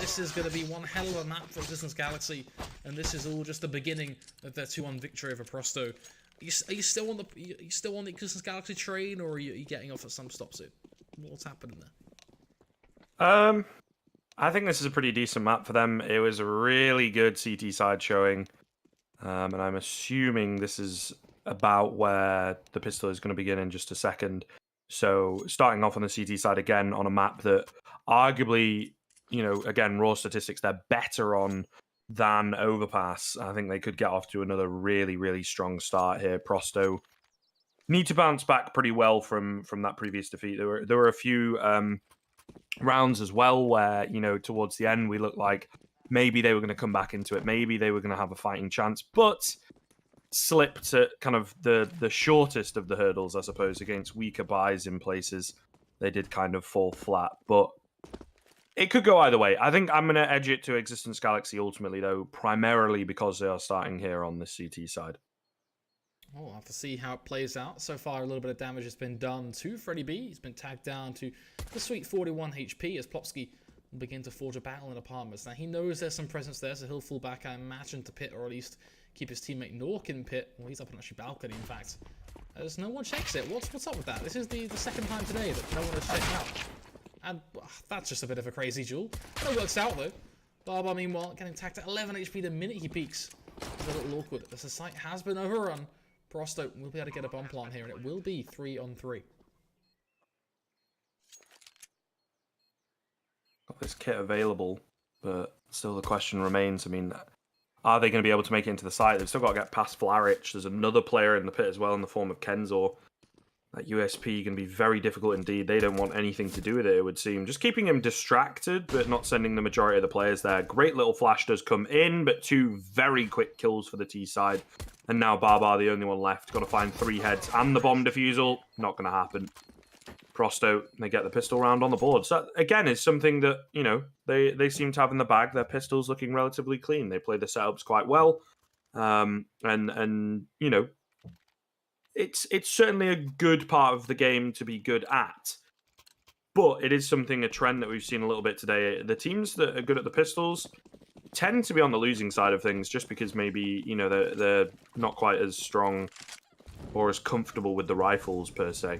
this is going to be one hell of a map for Existence Galaxy, and this is all just the beginning of their 2-1 victory over Prosto. Are you still on the Existence Galaxy train, or are you getting off at some stop soon? What's happening there? I think this is a pretty decent map for them. It was a really good CT side showing, and I'm assuming this is about where the pistol is going to begin in just a second. So starting off on the CT side again on a map that arguably, you know, again, raw statistics, they're better on than Overpass. I think they could get off to another really, really strong start here. Prosto need to bounce back pretty well from that previous defeat. There were a few rounds as well where, you know, towards the end we looked like maybe they were going to come back into it, maybe they were going to have a fighting chance, but slipped at kind of the shortest of the hurdles, I suppose, against weaker buys in places. They did kind of fall flat, but it could go either way. I think I'm going to edge it to Existence Galaxy ultimately, though, primarily because they are starting here on the CT side. We'll have to see how it plays out. So far, a little bit of damage has been done to Freddy B. He's been tagged down to the sweet 41 HP as Plopsky will begin to forge a battle in apartments. Now, he knows there's some presence there, so he'll fall back, I imagine, to pit, or at least keep his teammate Nork in pit. Well, he's up on actually balcony, in fact. As no one checks it. What's up with that? This is the second time today that no one has checked out. And that's just a bit of a crazy duel. It works out, though. Barbar, meanwhile, getting tagged at 11 HP the minute he peeks. It's a little awkward, as the site has been overrun. Prosto will be able to get a bomb plant here, and it will be 3-on-3. Got this kit available, but still the question remains. I mean, are they going to be able to make it into the site? They've still got to get past Flarich. There's another player in the pit as well in the form of Kenzor. That USP going to be very difficult indeed. They don't want anything to do with it, it would seem. Just keeping him distracted, but not sending the majority of the players there. Great little flash does come in, but 2 very quick kills for the T side. And now Barbar, the only one left. Got to find 3 heads and the bomb defusal. Not going to happen. Prosto, they get the pistol round on the board. So, again, it's something that, you know, they seem to have in the bag. Their pistol's looking relatively clean. They play the setups quite well. And you know, it's certainly a good part of the game to be good at. But it is a trend that we've seen a little bit today. The teams that are good at the pistols tend to be on the losing side of things just because maybe, you know, they're not quite as strong or as comfortable with the rifles per se.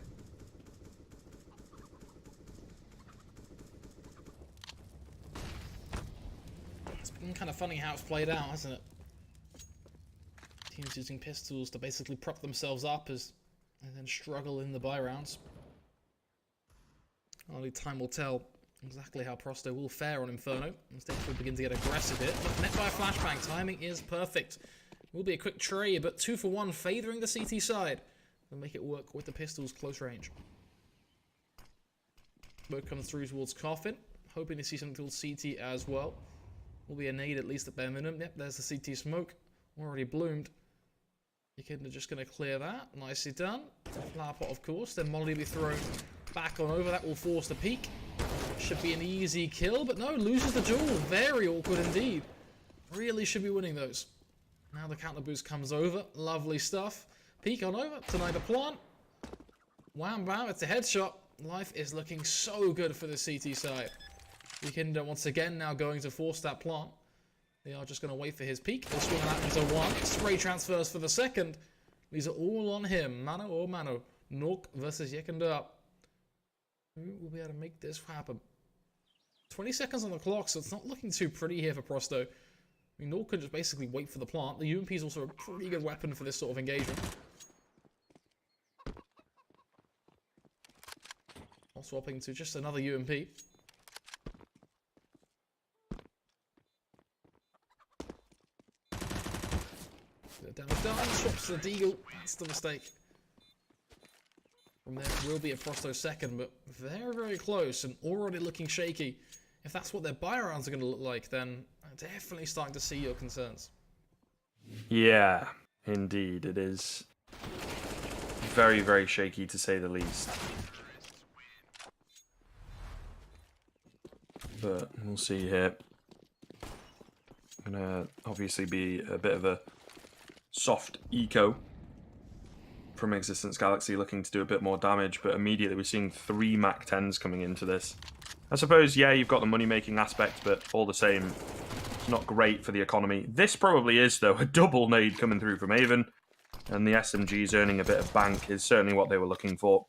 It's been kind of funny how it's played out, hasn't it? Teams using pistols to basically prop themselves up and then struggle in the buy rounds. Only time will tell exactly how Prosto will fare on Inferno. Instead, he'll begin to get aggressive here. But met by a flashbang. Timing is perfect. Will be a quick trade, but 2 for 1, favoring the CT side. Will make it work with the pistols close range. Smoke comes through towards Coffin. Hoping to see something towards CT as well. Will be a nade at least at bare minimum. Yep, there's the CT smoke. Already bloomed. You're just going to clear that. Nicely done. Flower pot, of course. Then Molly will be thrown back on over. That will force the peak. Should be an easy kill, but no, loses the duel. Very awkward indeed. Really should be winning those. Now the counter boost comes over. Lovely stuff. Peek on over. Tonight the plant. Wham bam. It's a headshot. Life is looking so good for the CT side. Weekender once again now going to force that plant. They are just going to wait for his peak. They'll swing that into 1. Spray transfers for the second. These are all on him. Mano or mano. Nork versus Yekender. Who will be able to make this happen? 20 seconds on the clock, so it's not looking too pretty here for Prosto. I mean, Nork can just basically wait for the plant. The UMP is also a pretty good weapon for this sort of engagement. Swapping to just another UMP. Damage done, swaps to the Deagle. That's the mistake. From there, it will be a Prosto second, but very, very close and already looking shaky. If that's what their buy rounds are going to look like, then I'm definitely starting to see your concerns. Yeah, indeed. It is very, very shaky to say the least. But we'll see here. Gonna obviously be a bit of a soft eco from Existence Galaxy, looking to do a bit more damage, but immediately we're seeing 3 Mac 10s coming into this. I suppose, yeah, you've got the money-making aspect, but all the same, it's not great for the economy. This probably is, though, a double nade coming through from Haven, and the SMGs earning a bit of bank is certainly what they were looking for.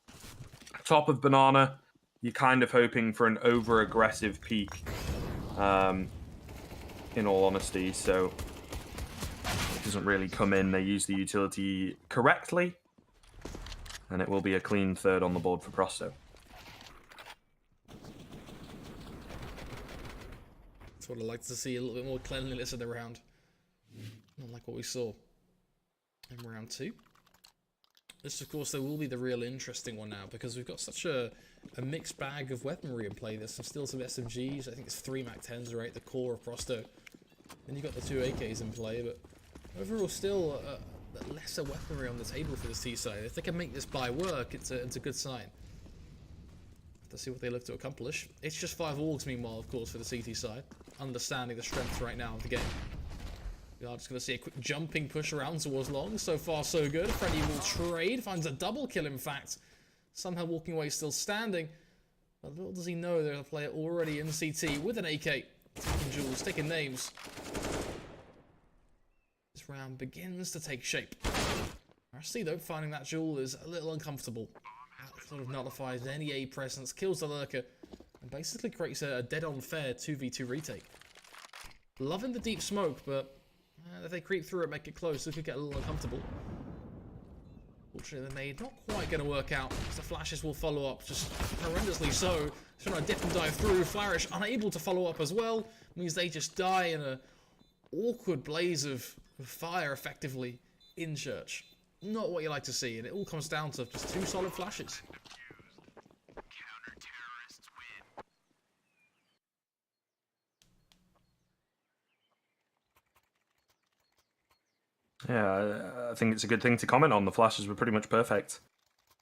Top of Banana, you're kind of hoping for an over-aggressive peak, in all honesty, so it doesn't really come in. They use the utility correctly, and it will be a clean third on the board for Prosto. That's what I'd like to see, a little bit more cleanliness in the round. Not like what we saw in round 2. This, of course, though, will be the real interesting one now, because we've got such a mixed bag of weaponry in play. There's still some SMGs. I think it's 3 MAC-10s, right? The core of Prosto. Then you've got the 2 AKs in play, but overall still lesser weaponry on the table for this T side. If they can make this buy work, it's a good sign. Have to see what they look to accomplish. It's just 5 Augs, meanwhile, of course, for the CT side. Understanding the strength right now of the game. We are just going to see a quick jumping push around towards long. So far, so good. Freddy will trade. Finds a double kill, in fact. Somehow walking away, still standing. But little does he know there's a player already in CT with an AK. Taking jewels, taking names. This round begins to take shape. RC, though, finding that jewel is a little uncomfortable. That sort of nullifies any A presence, kills the lurker, and basically creates a dead-on fair 2v2 retake. Loving the deep smoke, but if they creep through it, make it close, it could get a little uncomfortable. Fortunately, the nade not quite going to work out, because the flashes will follow up, just horrendously so. Trying to dip and dive through. Flourish unable to follow up as well, means they just die in a awkward blaze of fire, effectively, in church. Not what you like to see, and it all comes down to just 2 solid flashes. Yeah, I think it's a good thing to comment on. The flashes were pretty much perfect.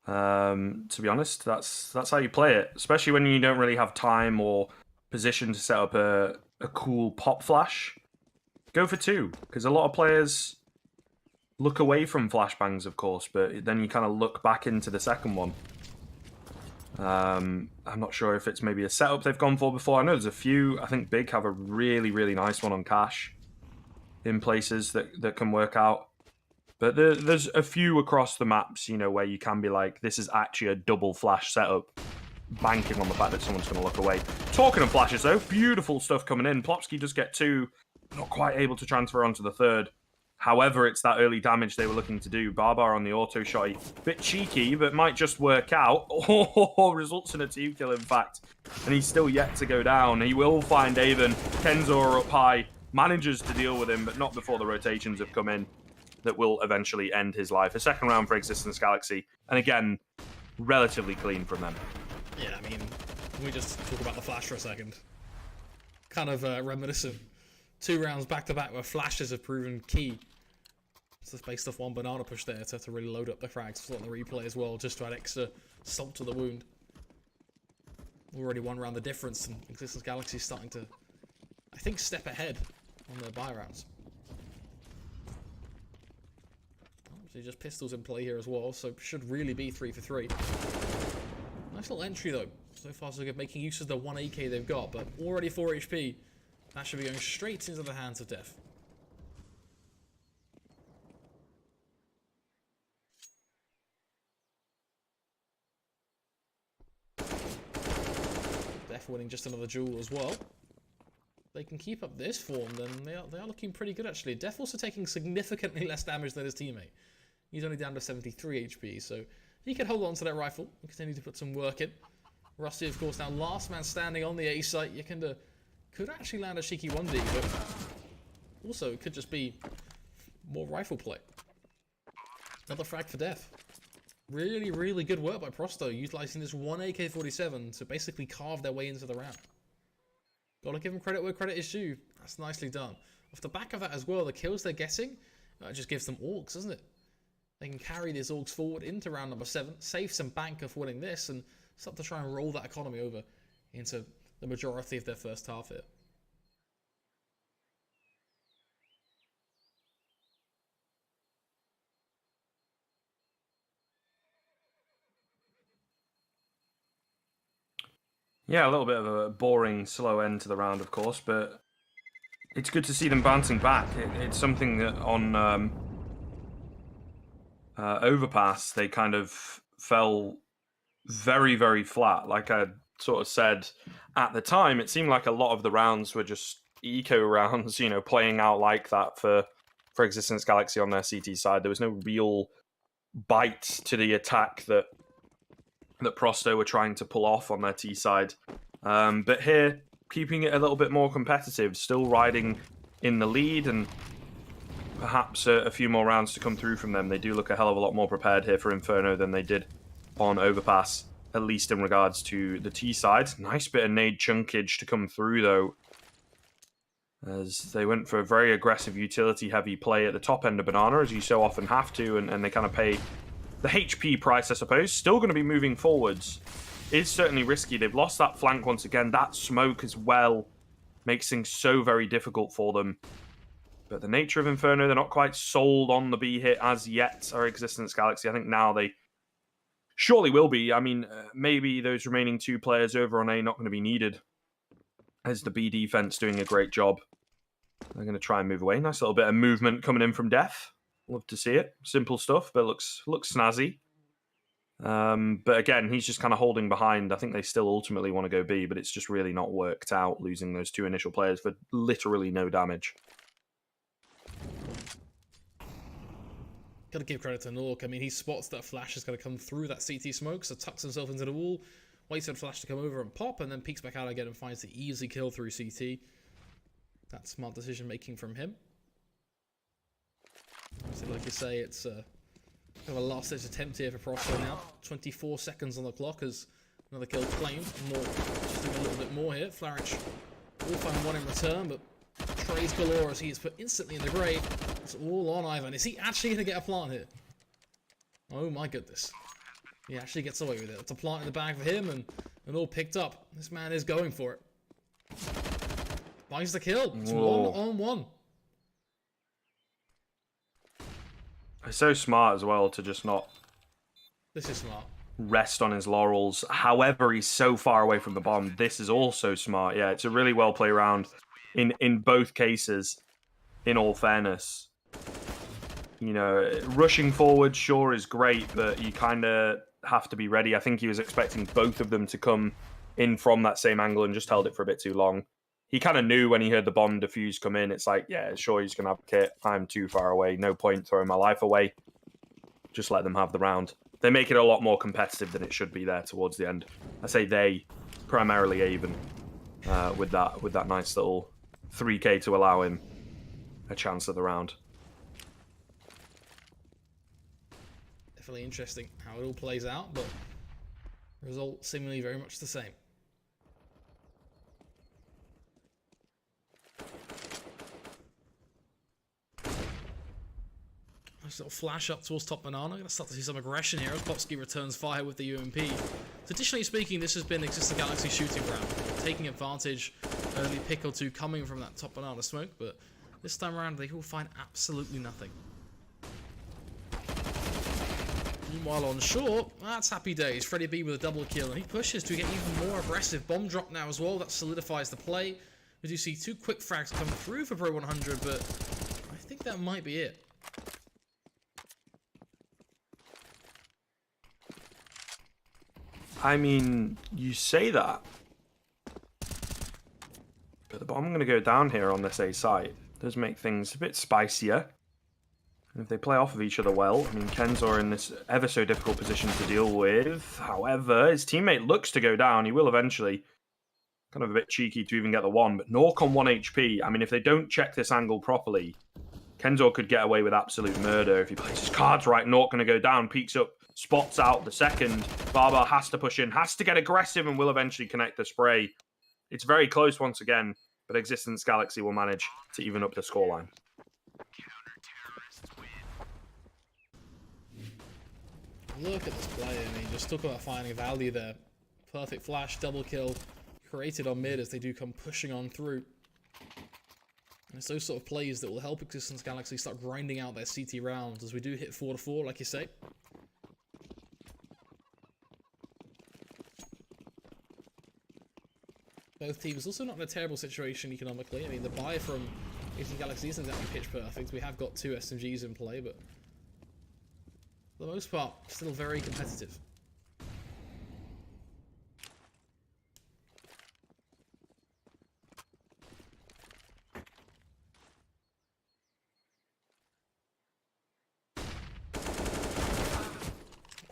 To be honest, that's how you play it, especially when you don't really have time or position to set up a cool pop flash. Go for 2, because a lot of players look away from flashbangs, of course, but then you kind of look back into the second one. I'm not sure if it's maybe a setup they've gone for before. I know there's a few. I think Big have a really, really nice one on Cash in places that can work out. But there's a few across the maps, you know, where you can be like, this is actually a double flash setup, banking on the fact that someone's going to look away. Talking of flashes, though, beautiful stuff coming in. Plopsky does get 2, not quite able to transfer onto the 3rd. However, it's that early damage they were looking to do. Barbar on the auto shotty. Bit cheeky, but might just work out. Oh, results in a team kill, in fact. And he's still yet to go down. He will find Avon. Kenzo up high. Manages to deal with him, but not before the rotations have come in. That will eventually end x6tence life. A second round for x6tence Galaxy. And again, relatively clean from them. Yeah, I mean, can we just talk about the flash for a second? Kind of reminiscent. 2 rounds back-to-back where flashes have proven key. It's just based off 1 banana push there to really load up the frags on the replay as well, just to add extra salt to the wound. Already 1 round the difference, and x6tence Galaxy starting to, I think, step ahead on their buy rounds. So just pistols in play here as well, so should really be 3 for 3. Nice little entry though. So far so good, making use of the 1 AK they've got, but already 4 HP. That should be going straight into the hands of Def. Def winning just another duel as well. If they can keep up this form, then they are looking pretty good actually. Def also taking significantly less damage than his teammate. He's only down to 73 HP, so he can hold on to that rifle and continue to put some work in. Rusty, of course, now last man standing on the A site. Yakunda could actually land a cheeky 1D, but also it could just be more rifle play. Another frag for Def. Really, really good work by Prosto, utilizing this 1 AK-47 to basically carve their way into the round. Gotta give them credit where credit is due. That's nicely done. Off the back of that as well, the kills they're getting, just gives them orcs, doesn't it? They can carry these orcs forward into round number 7, save some bank of winning this, and start to try and roll that economy over into the majority of their first half here. Yeah, a little bit of a boring, slow end to the round, of course, but it's good to see them bouncing back. It's something that on Overpass, they kind of fell very, very flat. Like I sort of said at the time, it seemed like a lot of the rounds were just eco rounds, you know, playing out like that for Existence Galaxy on their CT side. There was no real bite to the attack that Prosto were trying to pull off on their T side. But here, keeping it a little bit more competitive, still riding in the lead, and perhaps a few more rounds to come through from them. They do look a hell of a lot more prepared here for Inferno than they did on Overpass, at least in regards to the T side. Nice bit of nade chunkage to come through, though, as they went for a very aggressive utility-heavy play at the top end of Banana, as you so often have to, and they kind of pay the HP price, I suppose. Still going to be moving forwards. Is certainly risky. They've lost that flank once again. That smoke as well makes things so very difficult for them. But the nature of Inferno, they're not quite sold on the B hit as yet, our Existence Galaxy. I think now they surely will be. I mean, maybe those remaining 2 players over on A not going to be needed, as the B defense doing a great job. They're going to try and move away. Nice little bit of movement coming in from Def. Love to see it. Simple stuff, but looks snazzy. But again, he's just kind of holding behind. I think they still ultimately want to go B, but it's just really not worked out, losing those 2 initial players for literally no damage. Gotta give credit to Nork. I mean, he spots that Flash is going to come through that CT smoke, so tucks himself into the wall, waits for Flash to come over and pop, and then peeks back out again and finds the easy kill through CT. That's smart decision making from him. So like you say, it's kind of a last-ditch attempt here for Prosto now. 24 seconds on the clock as another kill claimed. Nork just doing a little bit more here. Flaric will find one in return, but trades galore as he is put instantly in the grave. It's all on Ivan. Is he actually going to get a plant here? Oh my goodness. He actually gets away with it. It's a plant in the bag for him and all picked up. This man is going for it. Finds the kill. It's 1-on-1. It's so smart as well to just not... This is smart. Rest on his laurels. However, he's so far away from the bomb. This is also smart. Yeah, it's a really well played round in both cases, in all fairness. You know, rushing forward, sure, is great, but you kind of have to be ready. I think he was expecting both of them to come in from that same angle and just held it for a bit too long. He kind of knew when he heard the bomb defuse come in, it's like, yeah, sure, he's going to have a kit. I'm too far away. No point throwing my life away. Just let them have the round. They make it a lot more competitive than it should be there towards the end. I say they, primarily Avon, with that nice little 3k to allow him a chance at the round. Definitely interesting how it all plays out, but the result seemingly very much the same. Nice little flash up towards top Banana. Going to start to see some aggression here as Popsky returns fire with the UMP. Traditionally speaking, this has been Existence Galaxy shooting round, taking advantage, early pick or two coming from that top Banana smoke, but this time around they will find absolutely nothing. Meanwhile on short, that's happy days. Freddy B with a double kill, and he pushes to get even more aggressive. Bomb drop now as well, that solidifies the play. We do see 2 quick frags come through for pro100, but I think that might be it. I mean, you say that, but the bomb going to go down here on this A site does make things a bit spicier. And if they play off of each other well, I mean, Kenzo in this ever so difficult position to deal with. However, his teammate looks to go down. He will eventually. Kind of a bit cheeky to even get the one, but Nork on 1 HP. I mean, if they don't check this angle properly, Kenzo could get away with absolute murder. If he plays his cards right, Nork going to go down, peeks up, spots out the second. Barbar has to push in, has to get aggressive, and will eventually connect the spray. It's very close once again, but Existence Galaxy will manage to even up the scoreline. Look at this play. I mean, just talk about finding value there. Perfect flash, double kill, created on mid as they do come pushing on through. And it's those sort of plays that will help Existence Galaxy start grinding out their CT rounds as we do hit 4-4, like you say. both teams also not in a terrible situation economically. I mean, the buy from x6tence Galaxy isn't exactly pitch perfect. We have got 2 SMGs in play, but for the most part, still very competitive.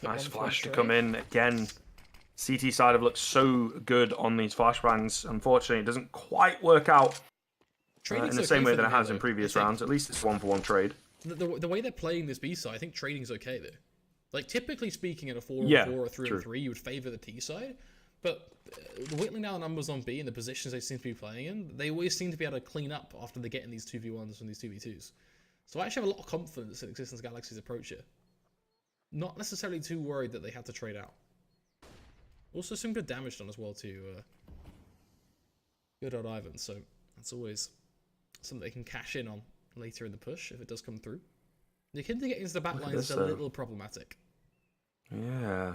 Nice flash to come in again. CT side have looked so good on these flashbangs. Unfortunately, it doesn't quite work out in the same way that it has in previous rounds. At least it's 1-for-1 trade. The way they're playing this B side, I think trading's okay there. Like, typically speaking, in a 4-on-4 or 3-on-3, you would favor the T side. But whittling down the numbers on B and the positions they seem to be playing in, they always seem to be able to clean up after they get in these 2v1s and these 2v2s. So I actually have a lot of confidence in x6tence Galaxy's approach here. Not necessarily too worried that they had to trade out. Also, some good damage done as well to good old Ivan, so that's always something they can cash in on later in the push if it does come through. The kid to get into the back line is a little problematic. Yeah.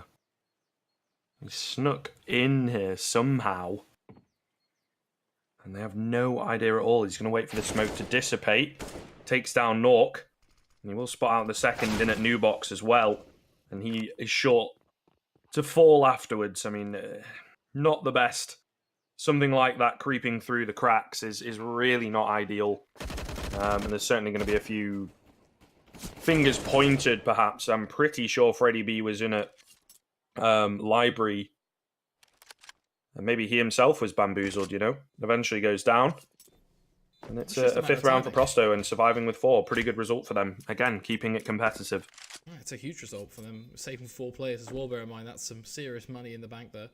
He snuck in here somehow. And they have no idea at all. He's going to wait for the smoke to dissipate. Takes down Nork. And he will spot out the second in at new box as well. And he is short to fall afterwards. I mean, not the best. Something like that creeping through the cracks is really not ideal. And there's certainly going to be a few fingers pointed, perhaps. I'm pretty sure Freddie B was in a library. And maybe he himself was bamboozled, you know. Eventually goes down. And it's a 5th round for Prosto and surviving with 4. Pretty good result for them. Again, keeping it competitive. Yeah, it's a huge result for them. Saving 4 players as well, bear in mind. That's some serious money in the bank there.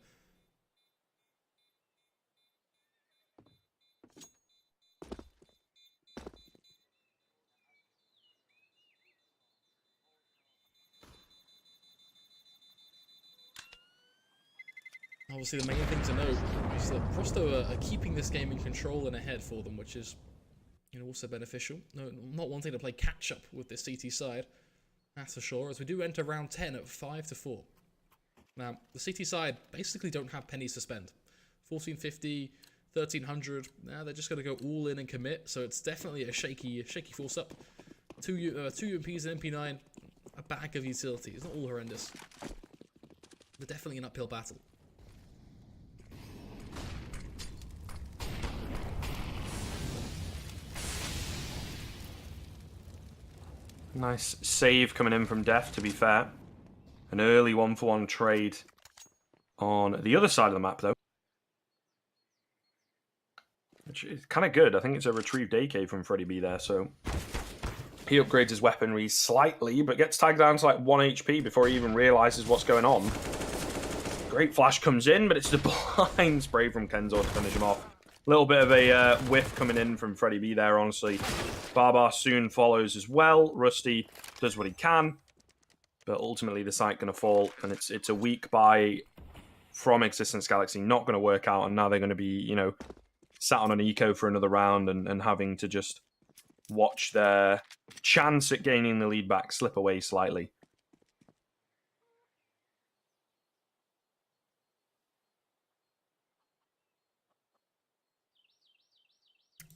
Obviously, the main thing to note is that Prosto are keeping this game in control and ahead for them, which is, you know, also beneficial. No, not wanting to play catch-up with this CT side, that's for sure, as we do enter round 10 at 5-4. Now, the CT side basically don't have pennies to spend. 1450, 1300, now they're just going to go all in and commit, so it's definitely a shaky force-up. 2 UMPs and MP9, a bag of utilities, not all horrendous. But definitely an uphill battle. Nice save coming in from Def, to be fair. An early 1-for-1 trade on the other side of the map, though. Which is kind of good. I think it's a retrieved AK from Freddie B there, so... He upgrades his weaponry slightly, but gets tagged down to like 1 HP before he even realizes what's going on. Great flash comes in, but it's the blind spray from Kenzor to finish him off. Little bit of a whiff coming in from Freddie B there, honestly. Barbar soon follows as well. Rusty does what he can, but ultimately the site going to fall, and it's a weak buy from x6tence Galaxy, not going to work out, and now they're going to be, you know, sat on an eco for another round and having to just watch their chance at gaining the lead back slip away slightly.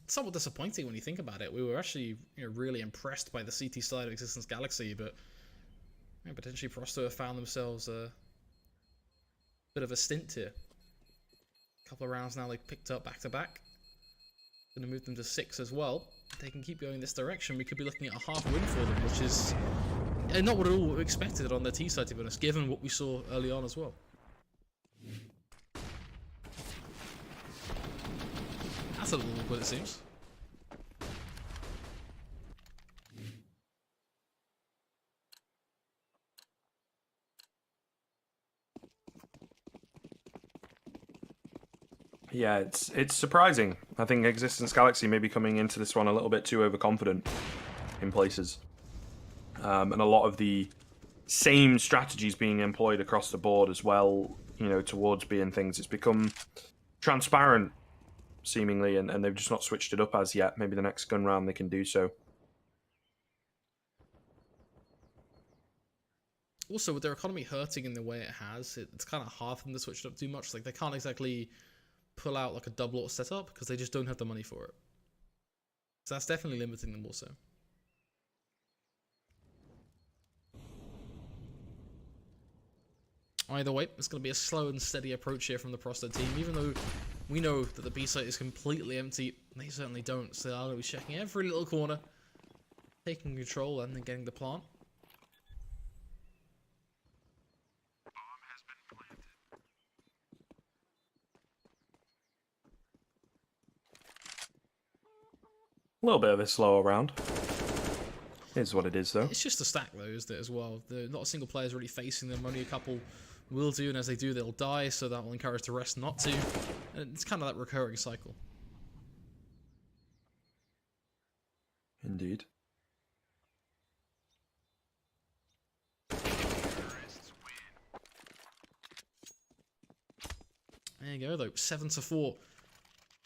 Somewhat disappointing when you think about it. We were actually, you know, really impressed by the CT side of x6tence Galaxy, but you know, potentially Prosto have found themselves a bit of a stint here. A couple of rounds now they picked up back to back. Going to move them to 6 as well. If they can keep going this direction, we could be looking at a half win for them, which is not what at all we expected on their T side, to be honest, given what we saw early on as well. That's a little awkward, it seems. Yeah, it's surprising. I think x6tence Galaxy may be coming into this one a little bit too overconfident in places. And a lot of the same strategies being employed across the board as well, you know, towards B and things. It's become transparent, seemingly, and they've just not switched it up as yet. Maybe the next gun round they can do so. Also, with their economy hurting in the way it has, it's kind of hard for them to switch it up too much. Like, they can't exactly pull out like a double auto setup because they just don't have the money for it. So that's definitely limiting them also. Either way, it's going to be a slow and steady approach here from the Prosto team. Even though we know that the B site is completely empty, they certainly don't. So they're going to be checking every little corner, taking control, and then getting the plant. A little bit of a slower round. Is what it is, though. It's just a stack, though, isn't it, as well? Not a single player is really facing them. Only a couple will do, and as they do, they'll die, so that will encourage the rest not to. And it's kind of that recurring cycle. Indeed. There you go, though. 7-4.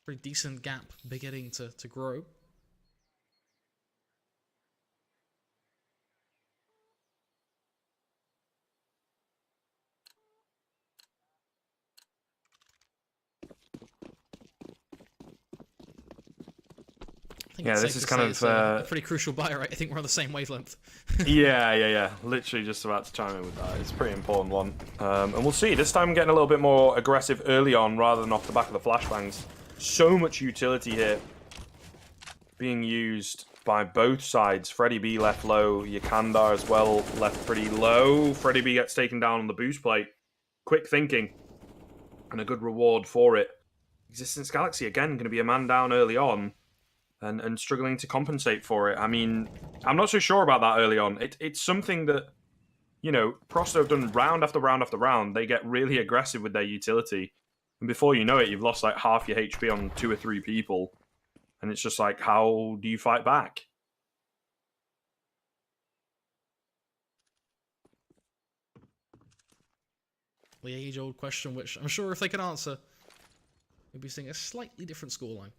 Pretty decent gap beginning to grow. Yeah, this is kind of a pretty crucial buy, right? I think we're on the same wavelength. yeah. Literally just about to chime in with that. It's a pretty important one. And we'll see. This time getting a little bit more aggressive early on rather than off the back of the flashbangs. So much utility here being used by both sides. Freddy B left low. Yakandar as well left pretty low. Freddy B gets taken down on the boost plate. Quick thinking. And a good reward for it. Existence Galaxy, again, going to be a man down early on. And struggling to compensate for it. I mean, I'm not so sure about that early on. It's something that, you know, Prosto have done round after round after round. They get really aggressive with their utility. And before you know it, you've lost like half your HP on 2 or 3 people. And it's just like, how do you fight back? The age-old question, which I'm sure if they could answer, we'd be seeing a slightly different scoreline.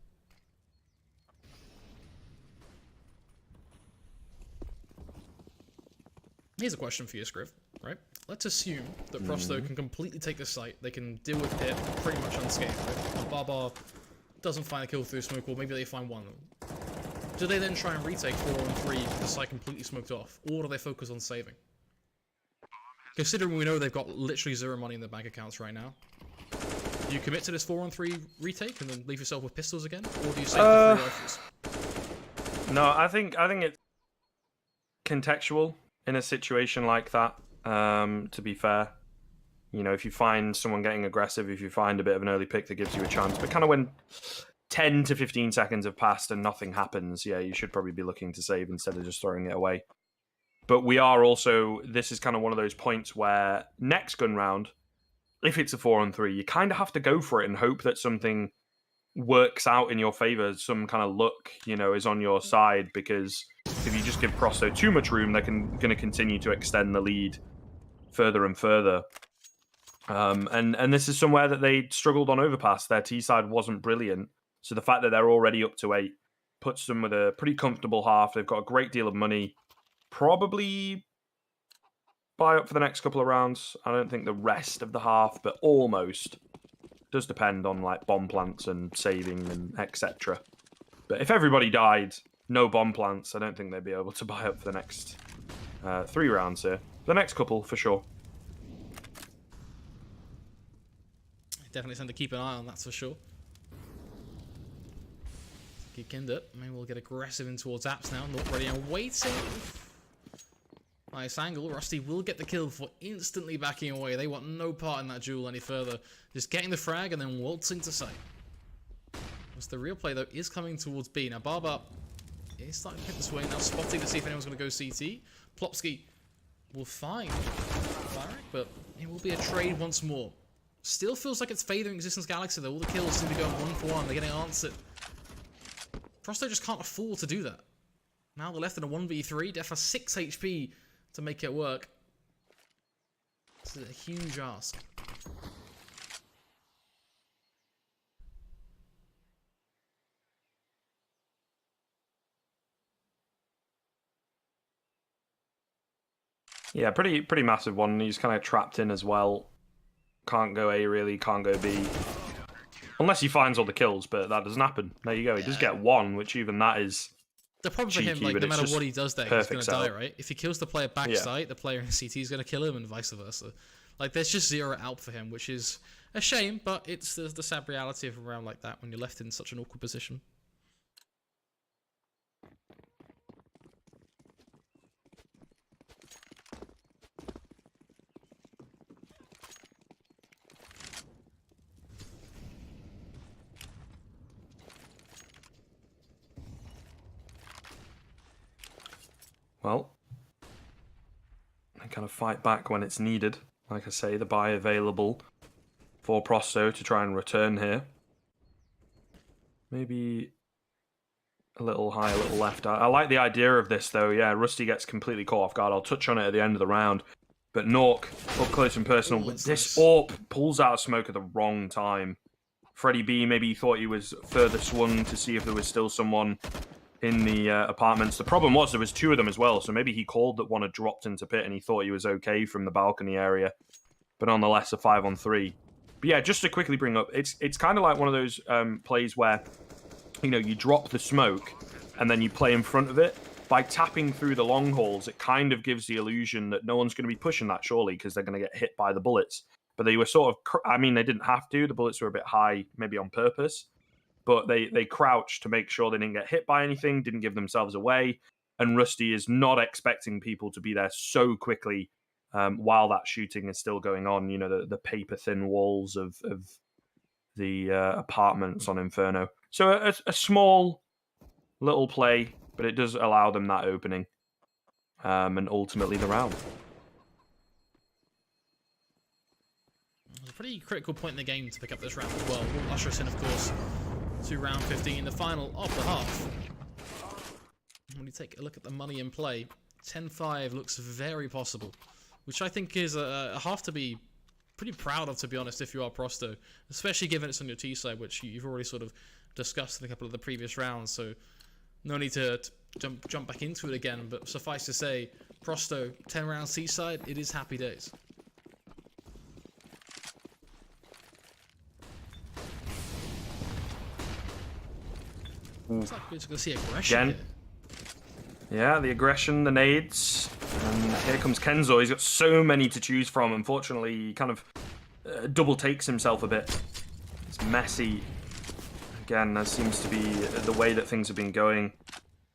Here's a question for you, Scriv, right? Let's assume that Prosto can completely take this site. They can deal with it pretty much unscathed, right? And Barbar doesn't find a kill through smoke, or maybe they find one of them. Do they then try and retake 4-on-3 with the site completely smoked off? Or do they focus on saving? Considering we know they've got literally 0 money in their bank accounts right now. Do you commit to this 4-on-3 retake and then leave yourself with pistols again? Or do you save the 3 rifles? No, I think it's contextual in a situation like that, to be fair. You know, if you find someone getting aggressive, if you find a bit of an early pick that gives you a chance, but kind of when 10 to 15 seconds have passed and nothing happens, yeah, you should probably be looking to save instead of just throwing it away. But we are also, this is kind of one of those points where next gun round, if it's a 4-on-3, you kind of have to go for it and hope that something works out in your favor, some kind of luck, you know, is on your side, because if you just give Prosto too much room, they're going to continue to extend the lead further and further. And this is somewhere that they struggled on overpass. Their T side wasn't brilliant, so the fact that they're already up to 8 puts them with a pretty comfortable half. They've got a great deal of money. Probably buy up for the next couple of rounds. I don't think the rest of the half, but almost. Does depend on like bomb plants and saving and etc. But if everybody died, no bomb plants, I don't think they'd be able to buy up for the next 3 rounds here. The next couple for sure. Definitely something to keep an eye on, that's for sure. Keep Kinder. Maybe we'll get aggressive in towards apps now. Not ready and waiting. Nice angle. Rusty will get the kill for instantly backing away. They want no part in that duel any further. Just getting the frag and then waltzing to sight. As the real play, though, is coming towards B. Now, Barbar is starting to hit this way. Now spotting to see if anyone's going to go CT. Plopsky will find Varric, but it will be a trade once more. Still feels like it's favoring Existence Galaxy, though. All the kills seem to be going 1-for-1. They're getting answered. Prosto just can't afford to do that. Now they're left in a 1v3. Def has 6 HP to make it work. This is a huge ask. Yeah, pretty massive one. He's kind of trapped in as well. Can't go A really, can't go B. Unless he finds all the kills, but that doesn't happen. There you go. He does get one, which even that is the problem for him, cheeky, like, but no it's matter just what he does there, he's perfect going to setup. die, right? If he kills the player backside, the player in CT is going to kill him, and vice versa. Like, there's just zero out for him, which is a shame, but it's the sad reality of a round like that when you're left in such an awkward position. Well, they kind of fight back when it's needed. Like I say, the buy available for Prosto to try and return here. Maybe a little high, a little left. I like the idea of this, though. Yeah, Rusty gets completely caught off guard. I'll touch on it at the end of the round. But Nork, up close and personal, Ooh, with this nice. AWP, pulls out of smoke at the wrong time. Freddie B, maybe he thought he was further swung to see if there was still someone in the apartments. The problem was there was two of them as well, so maybe he called that one had dropped into pit and he thought he was okay from the balcony area. But nonetheless, a 5-on-3. But yeah, just to quickly bring up, it's kind of like one of those plays where, you know, you drop the smoke and then you play in front of it. By tapping through the long hauls, it kind of gives the illusion that no one's going to be pushing that, surely, because they're going to get hit by the bullets. But they were sort of, I mean, they didn't have to. The bullets were a bit high, maybe on purpose. But they crouched to make sure they didn't get hit by anything, didn't give themselves away. And Rusty is not expecting people to be there so quickly while that shooting is still going on. You know, the paper-thin walls of the apartments on Inferno. So a small little play, but it does allow them that opening. And ultimately the round. It's a pretty critical point in the game to pick up this round as well. Will usher us in, of course, to round 15, the final of the half. When you take a look at the money in play, 10-5 looks very possible, which I think is a half to be pretty proud of, to be honest, if you are Prosto, especially given it's on your T side, which you've already sort of discussed in a couple of the previous rounds, so no need to jump back into it again, but suffice to say, Prosto, 10 rounds C side, it is happy days. It's like we're just going to see aggression Again. here. Yeah, the aggression, the nades. And here comes Kenzo. He's got so many to choose from. Unfortunately, he kind of double takes himself a bit. It's messy. Again, that seems to be the way that things have been going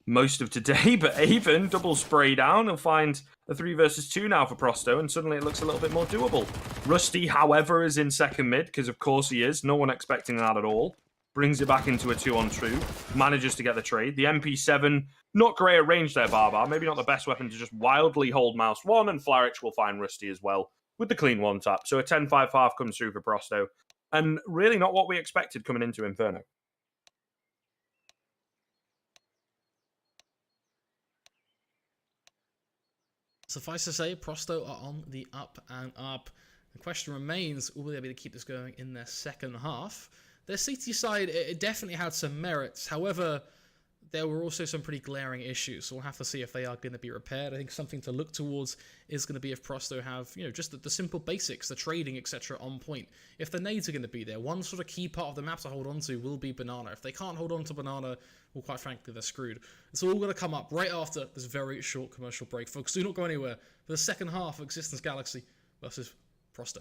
most of today. But Avon, double spray down. He'll find a 3 versus 2 now for Prosto, and suddenly it looks a little bit more doable. Rusty, however, is in second mid, because of course he is. No one expecting that at all. Brings it back into a 2-on-2. Manages to get the trade. The MP7, not great at range there, Barbar. Maybe not the best weapon to just wildly hold Mouse 1, and Flarich will find Rusty as well with the clean 1-tap. So a 10-5 half comes through for Prosto. And really not what we expected coming into Inferno. Suffice to say, Prosto are on the up and up. The question remains, will they be able to keep this going in their second half? Their CT side, it definitely had some merits. However, there were also some pretty glaring issues. So we'll have to see if they are going to be repaired. I think something to look towards is going to be if Prosto have, you know, just the simple basics, the trading, etc. on point. If the nades are going to be there, one sort of key part of the map to hold on to will be Banana. If they can't hold on to Banana, well, quite frankly, they're screwed. It's all going to come up right after this very short commercial break. Folks, do not go anywhere for the second half of Existence Galaxy versus Prosto.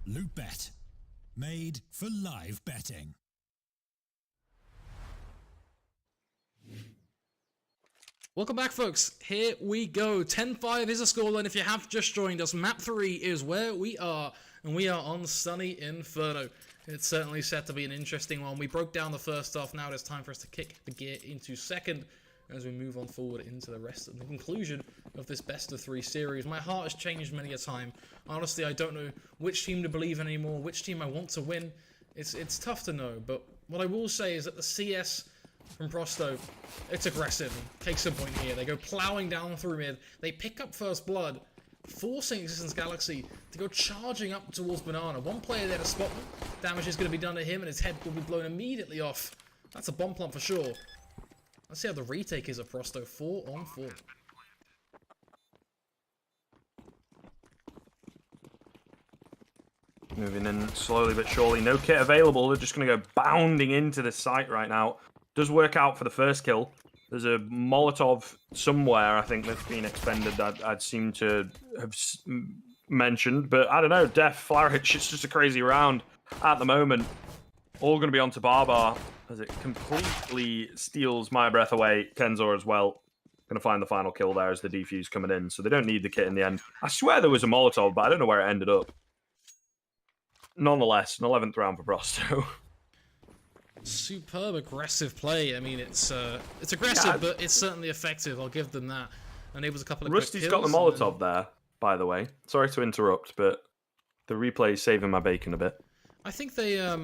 Loot.bet, made for live betting. Welcome back, folks. Here we go. 10-5 is a scoreline. If you have just joined us, map 3 is where we are, and we are on sunny Inferno. It's certainly set to be an interesting one. We broke down the first half. Now it's time for us to kick the gear into second as we move on forward into the rest of the conclusion of this best of 3 series. My heart has changed many a time. Honestly, I don't know which team to believe in anymore, which team I want to win. It's tough to know, but What I will say is that the CS from Prosto, it's aggressive. Take some point here. They go plowing down through mid. They pick up first blood, forcing x6tence Galaxy to go charging up towards Banana. One player there to spot them. Damage is going to be done to him, and his head will be blown immediately off. That's a bomb plant for sure. Let's see how the retake is of Prosto. 4 on 4. Moving in slowly but surely. No kit available. They're just going to go bounding into the site right now. Does work out for the first kill. There's a Molotov somewhere, I think, that's been expended that I'd seem to have mentioned. But I don't know. Def, Flarich, it's just a crazy round at the moment. All going to be onto Barbar as it completely steals my breath away. Kenzor as well. Going to find the final kill there as the defuse coming in. So they don't need the kit in the end. I swear there was a Molotov, but I don't know where it ended up. Nonetheless, an 11th round for Prosto. Superb aggressive play. I mean, it's aggressive, but it's certainly effective. I'll give them that. Enables a couple of Rusty's got the Molotov there, by the way. Sorry to interrupt, but the replay is saving my bacon a bit. I think they, A,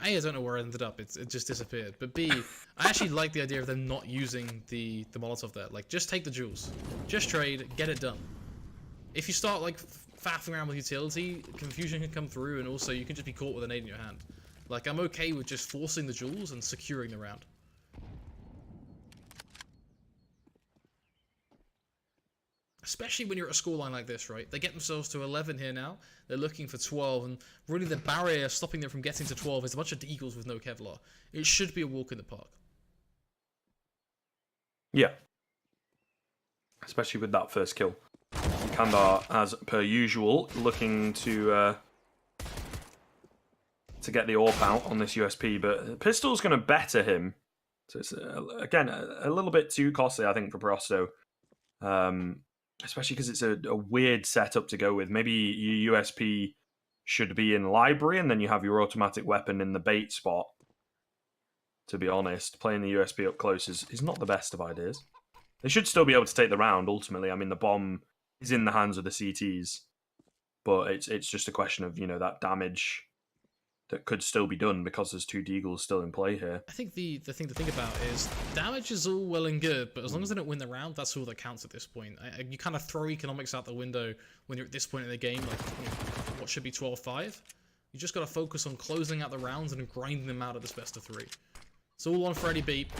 I don't know where it ended up. It just disappeared. But B, I actually like the idea of them not using the Molotov there. Like, just take the jewels. Just trade, get it done. If you start, like, faffing around with utility, confusion can come through, and also you can just be caught with a nade in your hand. Like, I'm okay with just forcing the jewels and securing the round. Especially when you're at a scoreline like this, right? They get themselves to 11 here now. They're looking for 12, and really the barrier stopping them from getting to 12 is a bunch of deagles with no Kevlar. It should be a walk in the park. Yeah. Especially with that first kill. Kandar, as per usual, looking to get the AWP out on this USP, but Pistol's going to better him. So it's, again, a little bit too costly, I think, for Prosto. Especially because it's a weird setup to go with. Maybe your USP should be in library, and then you have your automatic weapon in the bait spot. To be honest, playing the USP up close is not the best of ideas. They should still be able to take the round, ultimately. I mean, the bomb is in the hands of the CTs, but it's just a question of, you know, that damage that could still be done because there's 2 deagles still in play here. I think the thing to think about is damage is all well and good, but as long as they don't win the round, that's all that counts at this point. You kind of throw economics out the window when you're at this point in the game, like, you know, what should be 12-5. You just got to focus on closing out the rounds and grinding them out at this best of 3. It's all on Freddy Beep.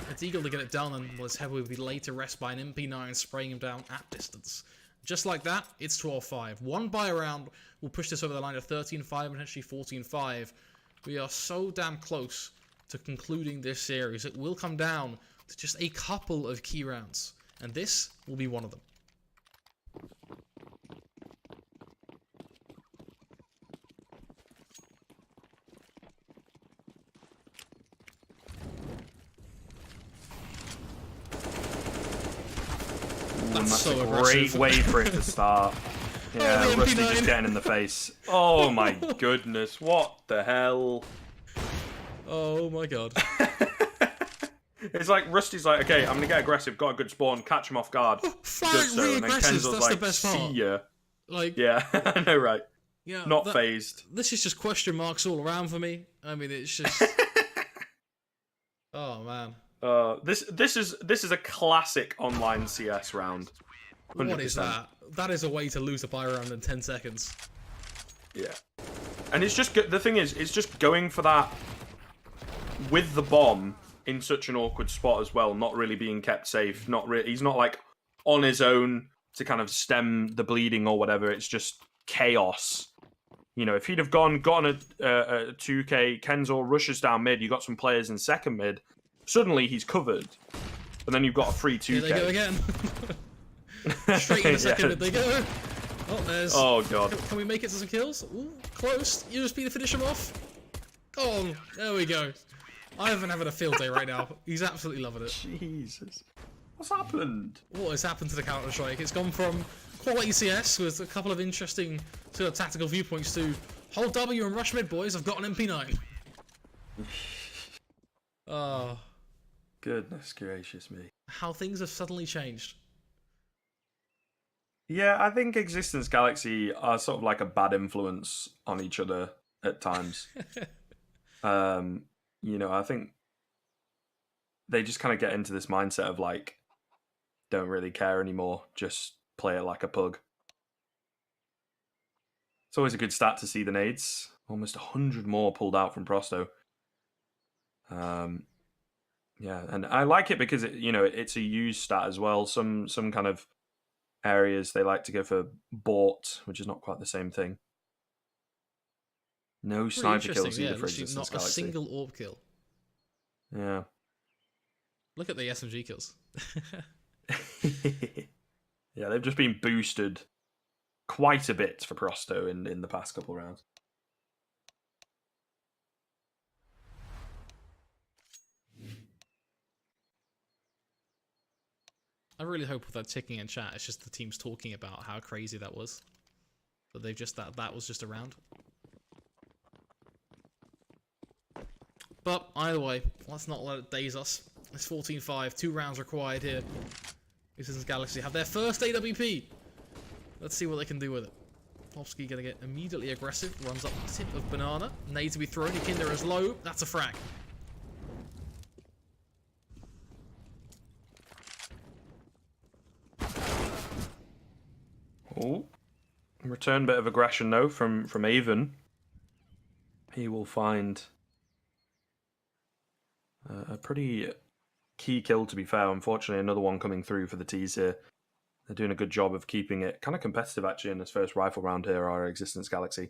It's eager to get it done, and well, his head will be laid to rest by an MP9 spraying him down at distance. Just like that, it's 12-5. One buy round will push this over the line to 13-5 and potentially 14-5. We are so damn close to concluding this series. It will come down to just a couple of key rounds, and this will be one of them. That's so a great aggressive. way for it to start. Yeah, Oh, the Rusty MP9. just getting in the face. Oh my goodness, what the hell? Oh my god. It's like Rusty's like, okay, I'm gonna get aggressive, got a good spawn, catch him off guard. Fire Just so, and then re-aggressive, Kenzor's that's like, the best part. see ya. Like, Yeah, I know, right? yeah, Not phased. This is just question marks all around for me. I mean, it's just... Oh man. This is a classic online CS round. 100%. What is that? That is a way to lose a buy round in 10 seconds. Yeah, and it's just the thing is, it's just going for that with the bomb in such an awkward spot as well, not really being kept safe. He's not like on his own to kind of stem the bleeding or whatever. It's just chaos. You know, if he'd have gotten a 2K, Kenzor rushes down mid, you got some players in second mid, suddenly he's covered. But then you've got a free 2K. Here they go again. Straight in the second mid they go. Oh, there's... Oh, God. Can we make it to some kills? Ooh, close. USP to finish him off. Oh, there we go. Ivan having a field day right now. He's absolutely loving it. Jesus. What's happened? What has happened to the Counter-Strike? It's gone from quality CS with a couple of interesting sort of tactical viewpoints to hold W and rush mid, boys. I've got an MP9. Oh. Goodness gracious me. How things have suddenly changed. Yeah, I think x6tence Galaxy are sort of like a bad influence on each other at times. I think they just kind of get into this mindset of like, don't really care anymore, just play it like a pug. It's always a good stat to see the nades. Almost 100 more pulled out from Prosto. Yeah, and I like it because it's a used stat as well. Some kind of areas they like to go for bought, which is not quite the same thing. No Pretty sniper interesting, kills yeah. either for Literally Existence not a Galaxy. single orb kill. Yeah. Look at the SMG kills. Yeah, they've just been boosted quite a bit for Prosto in the past couple of rounds. I really hope with that ticking in chat, it's just the teams talking about how crazy that was. But they've just that was just around. But either way, let's not let it daze us. It's 14-5, 2 rounds required here. Existence Galaxy have their first AWP. Let's see what they can do with it. Popsky gonna get immediately aggressive, runs up the tip of Banana. Nade to be thrown, Kinder is low, that's a frag. Oh, return bit of aggression though from Avon. He will find a pretty key kill, to be fair. Unfortunately, another one coming through for the T's here. They're doing a good job of keeping it kind of competitive actually in this first rifle round here, our Existence Galaxy.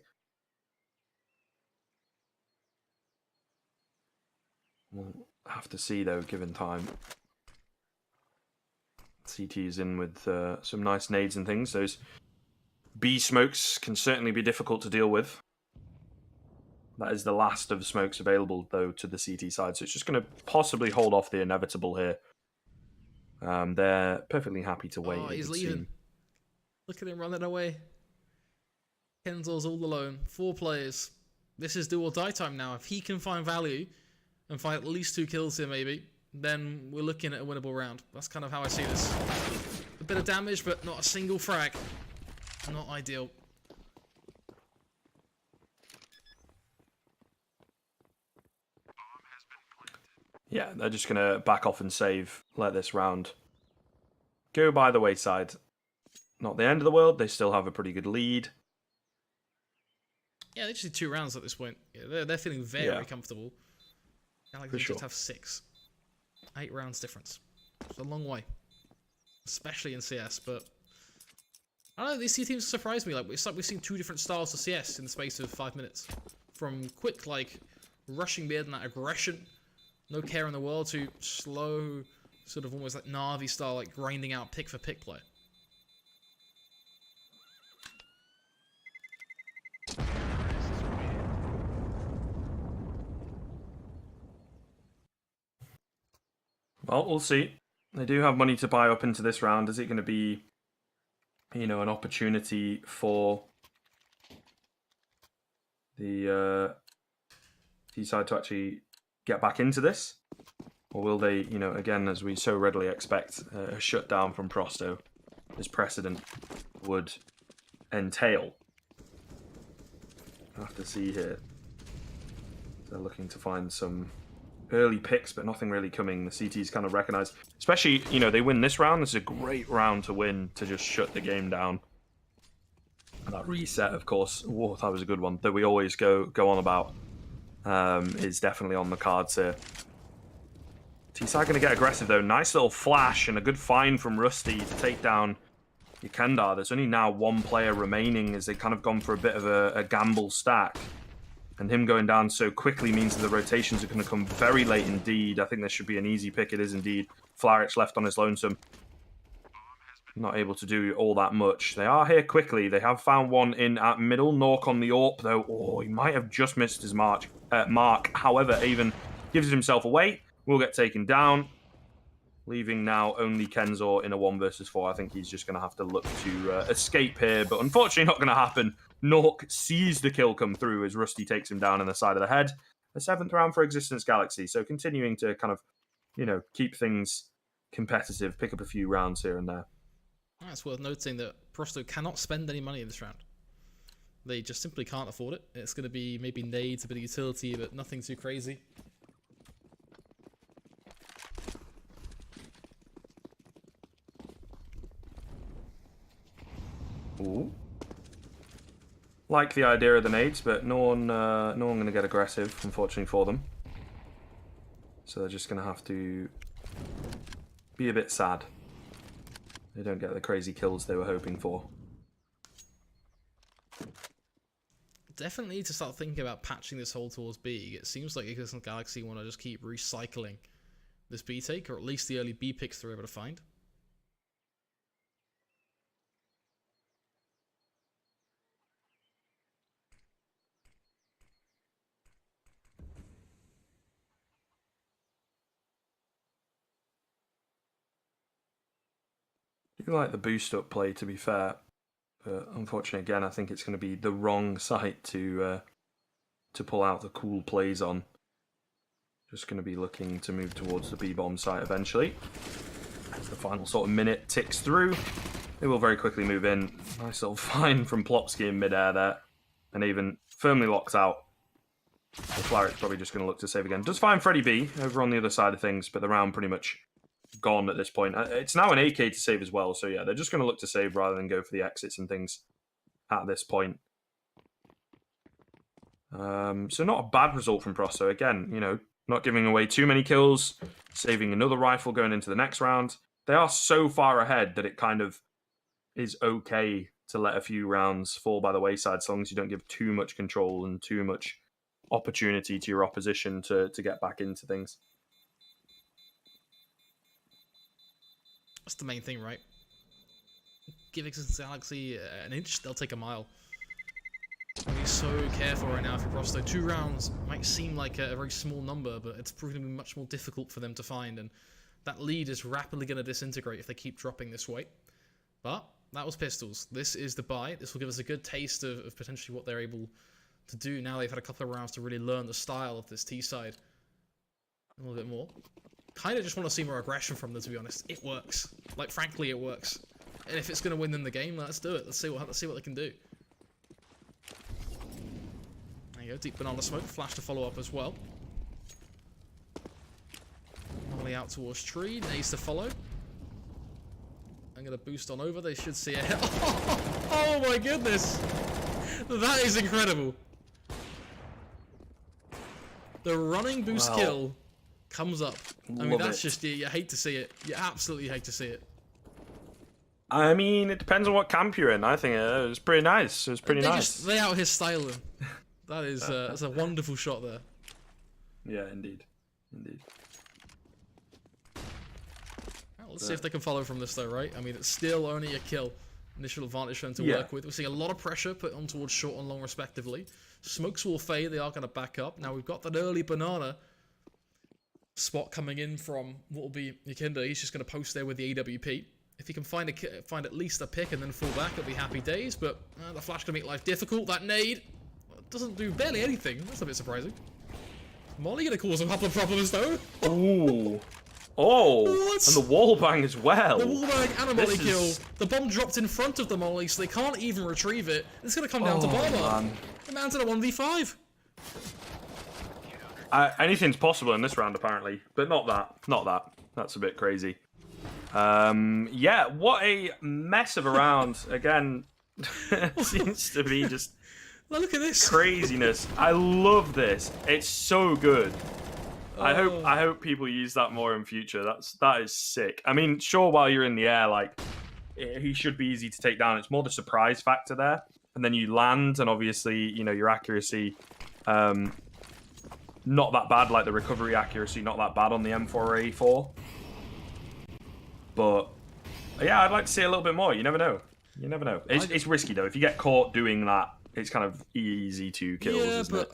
We'll have to see though, given time. CT is in with some nice nades and things. Those B smokes can certainly be difficult to deal with. That is the last of smokes available, though, to the CT side. So it's just going to possibly hold off the inevitable here. They're perfectly happy to wait. Oh, he's leaving. Look at him running away. Kenzo's all alone. 4 players. This is do or die time now. If he can find value and find at least 2 kills here, maybe, then we're looking at a winnable round. That's kind of how I see this. A bit of damage, but not a single frag. Not ideal. Yeah, they're just going to back off and save. Let this round go by the wayside. Not the end of the world. They still have a pretty good lead. Yeah, they just need 2 rounds at this point. Yeah, they're feeling very comfortable. Galaxy just have 6. 8 rounds difference. It's a long way. Especially in CS, but I don't know, these two teams surprised me. It's like we've seen 2 different styles of CS in the space of 5 minutes. From quick, like, rushing mid and that aggression, no care in the world, to slow, sort of almost like Na'Vi style, like grinding out pick for pick play. Well, we'll see. They do have money to buy up into this round. Is it going to be, an opportunity for the T-side to actually get back into this? Or will they, again, as we so readily expect, a shutdown from Prosto, as precedent would entail? We'll have to see here. They're looking to find some early picks, but nothing really coming. The CT's kind of recognized, especially, they win this round. This is a great round to win, to just shut the game down. And that reset, of course, whoa, that was a good one, that we always go on about, is definitely on the cards here. T-side going to get aggressive, though. Nice little flash and a good find from Rusty to take down Yukendar. There's only now 1 player remaining, as they've kind of gone for a bit of a gamble stack. And him going down so quickly means that the rotations are going to come very late indeed. I think this should be an easy pick. It is indeed. Flarich left on his lonesome. Not able to do all that much. They are here quickly. They have found one in at middle. Nork on the AWP, though. Oh, he might have just missed his mark. However, Avon gives himself away. Will get taken down. Leaving now only Kenzor in a 1 versus 4. I think he's just going to have to look to escape here. But unfortunately not going to happen. Nork sees the kill come through as Rusty takes him down in the side of the head. The 7th round for Existence Galaxy. So continuing to kind of, keep things competitive. Pick up a few rounds here and there. It's worth noting that Prosto cannot spend any money in this round. They just simply can't afford it. It's going to be maybe nades, a bit of utility, but nothing too crazy. Ooh. Like the idea of the nades, but no one going to get aggressive, unfortunately for them. So they're just going to have to be a bit sad. They don't get the crazy kills they were hoping for. Definitely need to start thinking about patching this hole towards B. It seems like x6tence and Galaxy want to just keep recycling this B take, or at least the early B picks they're able to find. I do like the boost up play, to be fair. But unfortunately, again, I think it's going to be the wrong site to pull out the cool plays on. Just going to be looking to move towards the B-bomb site eventually. As the final sort of minute ticks through, they will very quickly move in. Nice little find from Plopsky in midair there. And even firmly locks out. The Flaret's probably just going to look to save again. Does find Freddy B over on the other side of things, but the round pretty much gone at this point. It's now an AK to save as well, so yeah, they're just going to look to save rather than go for the exits and things at this point. So not a bad result from Prosto. Again, you know, not giving away too many kills, saving another rifle going into the next round. They are so far ahead that it kind of is okay to let a few rounds fall by the wayside, so long as you don't give too much control and too much opportunity to your opposition to get back into things. That's the main thing, right? Give x6tence Galaxy an inch, they'll take a mile. Be so careful right now for Prosto. 2 rounds might seem like a very small number, but it's proving to be much more difficult for them to find, and that lead is rapidly going to disintegrate if they keep dropping this way. But that was pistols. This is the buy. This will give us a good taste of potentially what they're able to do now they've had a couple of rounds to really learn the style of this T side a little bit more. Kind of just want to see more aggression from them, to be honest. It works. Like, frankly, it works. And if it's going to win them the game, let's do it. Let's see what they can do. There you go. Deep banana smoke. Flash to follow up as well. Molly out towards tree. Nades to follow. I'm going to boost on over. They should see it. Oh my goodness. That is incredible. The running boost kill comes up. I mean, that's just, you hate to see it. You absolutely hate to see it. I mean, it depends on what camp you're in. I think it was pretty nice. It was pretty nice. They out his styling. That is that's a wonderful shot there. Yeah, indeed. Indeed. Right, let's see if they can follow from this, though, right? I mean, it's still only a kill. Initial advantage for them to work with. We're seeing a lot of pressure put on towards short and long, respectively. Smokes will fade. They are going to back up. Now, we've got that early banana spot coming in from what will be Yakinda. He's just going to post there with the AWP. If he can find at least a pick and then fall back, it'll be happy days. But the flash can make life difficult. That nade doesn't do barely anything. That's a bit surprising. Molly going to cause a couple of problems, though. Ooh. Oh, what? And the wall bang as well. The wall bang and a Molly kill. The bomb dropped in front of the Molly, so they can't even retrieve it. It's going to come down to Bomber. The man's in a 1v5. Anything's possible in this round, apparently. But not that. Not that. That's a bit crazy. Yeah, what a mess of a round. Again, seems to be just look at this craziness. I love this. It's so good. I hope people use that more in future. That is sick. I mean, sure, while you're in the air, like, he should be easy to take down. It's more the surprise factor there, and then you land, and obviously, you know, your accuracy, not that bad. Like the recovery accuracy, not that bad on the M4 or A4. But yeah, I'd like to see a little bit more. You never know. You never know. It's risky though. If you get caught doing that, it's kind of easy to kill. Yeah, but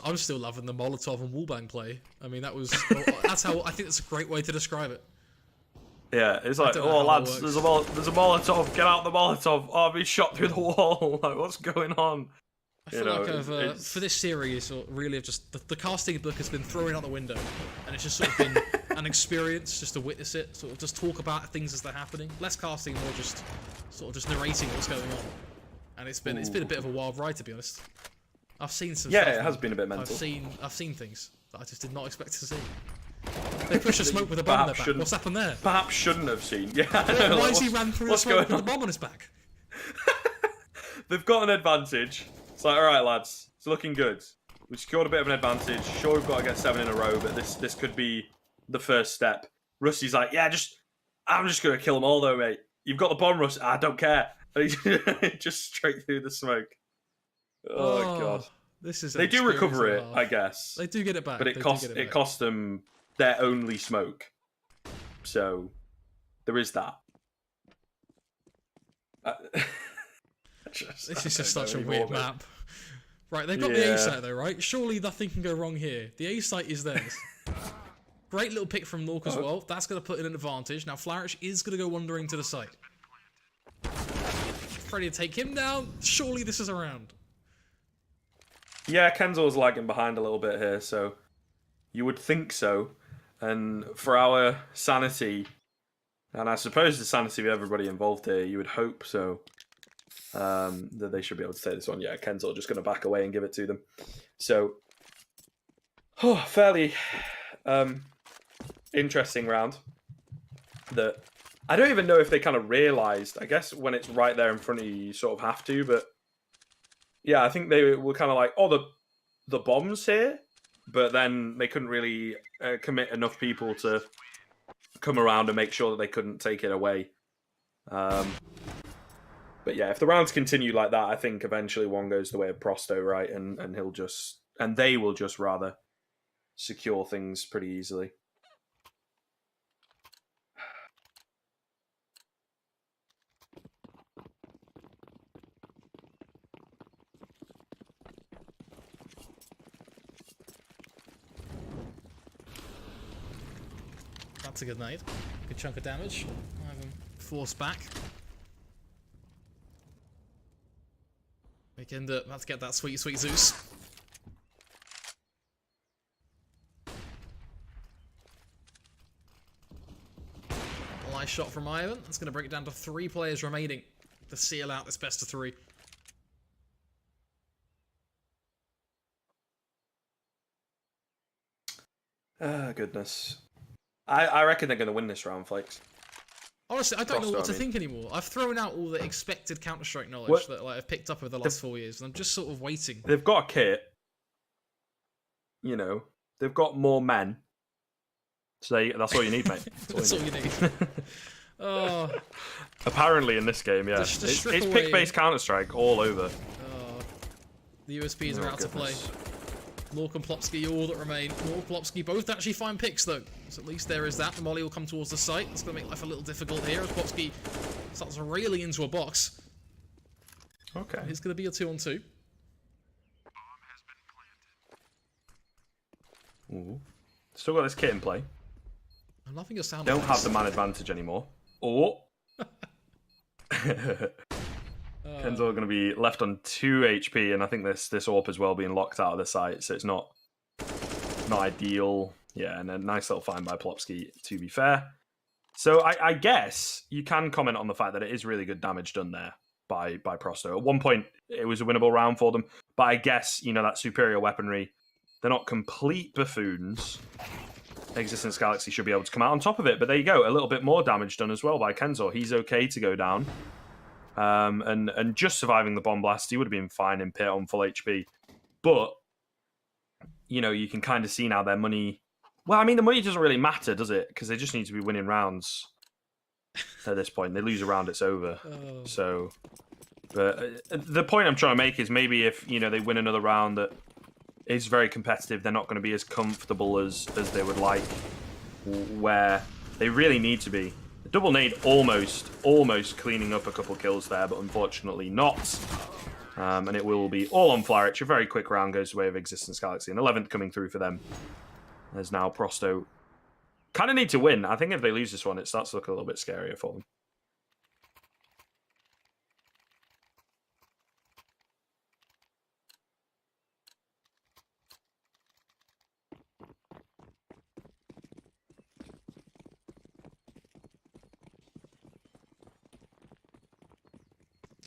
I'm still loving the Molotov and wallbang play. I mean, that's how I think that's a great way to describe it. Yeah, it's like, oh lads, there's a Molotov. Get out the Molotov. Oh, I've been shot through the wall. Like, what's going on? I feel like for this series, really, just the casting book has been thrown out the window, and it's just sort of been an experience just to witness it, sort of just talk about things as they're happening. Less casting, more just sort of just narrating what's going on. And it's been a bit of a wild ride, to be honest. I've seen some stuff. Yeah, it has been a bit mental. I've seen things that I just did not expect to see. They push a smoke with a bomb on their back. What's happened there? Perhaps shouldn't have seen. Yeah. Why has he ran through the smoke with a bomb on his back? they've got an advantage. It's like, all right, lads, it's looking good. We secured a bit of an advantage. Sure, we've got to get 7 in a row, but this could be the first step. Rusty's like, yeah, I'm just gonna kill them all though, mate. You've got the bomb, Rusty. I don't care. Just straight through the smoke. Oh god. They do recover it, I guess. They do get it back. But it cost them their only smoke. So there is that. This is just such a weird map. Right, they've got the A site though, right? Surely nothing can go wrong here. The A site is theirs. Great little pick from Lork as well. That's going to put in an advantage. Now Flourish is going to go wandering to the site. Ready to take him down. Surely this is a round. Yeah, Kenzor's lagging behind a little bit here, so you would think so. And for our sanity, and I suppose the sanity of everybody involved here, you would hope so. That they should be able to take this one. Yeah, Kenzor just going to back away and give it to them. So, fairly interesting round. That I don't even know if they kind of realised. I guess when it's right there in front of you, you sort of have to. But yeah, I think they were kind of like, oh, the bomb's here. But then they couldn't really commit enough people to come around and make sure that they couldn't take it away. But yeah, if the rounds continue like that, I think eventually one goes the way of Prosto, right? And they will just rather secure things pretty easily. That's a good nade. Good chunk of damage. I have him forced back. We can let's get that sweet Zeus. A nice shot from Ivan. That's going to bring it down to 3 players remaining to seal out this best of 3. Ah, goodness. I reckon they're going to win this round, Flakes. Honestly, I don't know what to think anymore. I've thrown out all the expected Counter-Strike knowledge that I've picked up over the last 4 years, and I'm just sort of waiting. They've got a kit. You know, they've got more men. So that's all you need, mate. That's all you need. Oh. Apparently in this game, yeah. It's pick-based Counter-Strike all over. The USPs are out to play. Lork and Plopsky all that remain. Lork, Plopsky both actually find picks though. So at least there is that. The molly will come towards the site. It's going to make life a little difficult here as Plopsky starts railing into a box. Okay. It's going to be a 2-on-2. Ooh. Still got this kit in play. I'm loving your sound. Don't have the man advantage anymore. Oh. Kenzor going to be left on 2 HP, and I think this AWP as well being locked out of the site, so it's not ideal. Yeah, and a nice little find by Plopsky, to be fair. So I guess you can comment on the fact that it is really good damage done there by Prosto. At one point, it was a winnable round for them, but I guess, you know, that superior weaponry, they're not complete buffoons. Existence Galaxy should be able to come out on top of it, but there you go, a little bit more damage done as well by Kenzor. He's okay to go down. And just surviving the bomb blast, he would have been fine in pit on full HP. But, you know, you can kind of see now their money... Well, I mean, the money doesn't really matter, does it? Because they just need to be winning rounds at this point. They lose a round, it's over. Oh. So, but the point I'm trying to make is maybe if, you know, they win another round that is very competitive, they're not going to be as comfortable as they would like, where they really need to be. Double nade almost cleaning up a couple kills there, but unfortunately not. And it will be all on Flourish. A very quick round goes the way of Existence Galaxy. An 11th coming through for them. As now Prosto kind of need to win. I think if they lose this one, it starts to look a little bit scarier for them.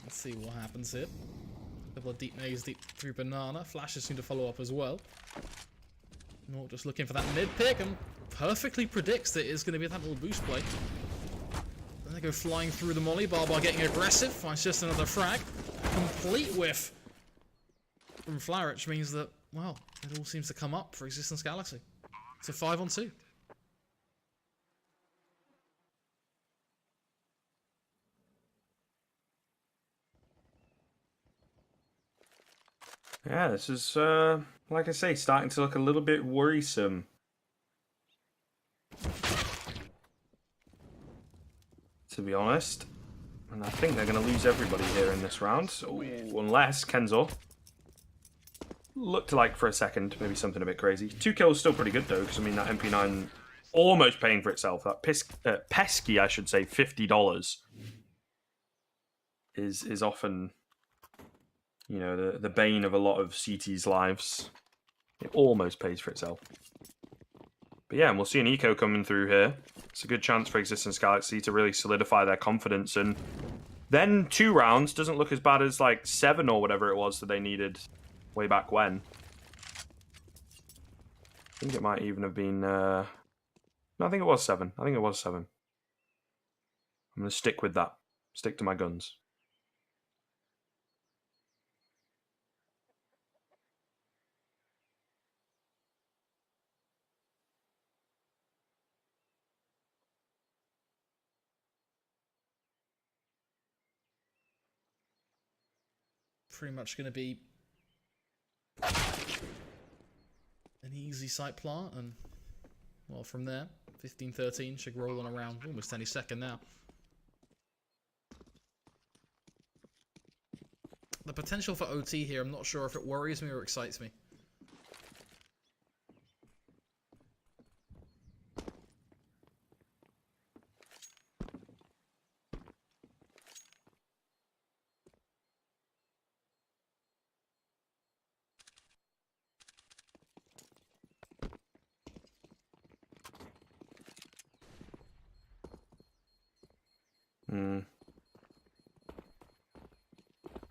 Let's see what happens here. A couple of deep nades deep through Banana. Flashes seem to follow up as well. Not just looking for that mid pick and perfectly predicts that it's going to be that little boost play. Then they go flying through the molly. Barbar getting aggressive. Finds just another frag. complete whiff from Flourish means that, well, it all seems to come up for Existence Galaxy. It's a 5-on-2. Yeah, this is, like I say, starting to look a little bit worrisome. To be honest. And I think they're going to lose everybody here in this round. Ooh, unless Kenzo looked like for a second maybe something a bit crazy. 2 kills still pretty good though, because I mean that MP9 almost paying for itself. That pesky, I should say, $50 is often, you know, the bane of a lot of CT's lives. It almost pays for itself. But yeah, and we'll see an eco coming through here. It's a good chance for Existence Galaxy to really solidify their confidence. And then 2 rounds doesn't look as bad as like 7 or whatever it was that they needed way back when. I think it might even have been... No, I think it was 7. I think it was 7. I'm going to stick with that. Stick to my guns. Pretty much going to be an easy site plant, and well, from there 15-13 should roll on around almost any second now. The potential for OT here, I'm not sure if it worries me or excites me.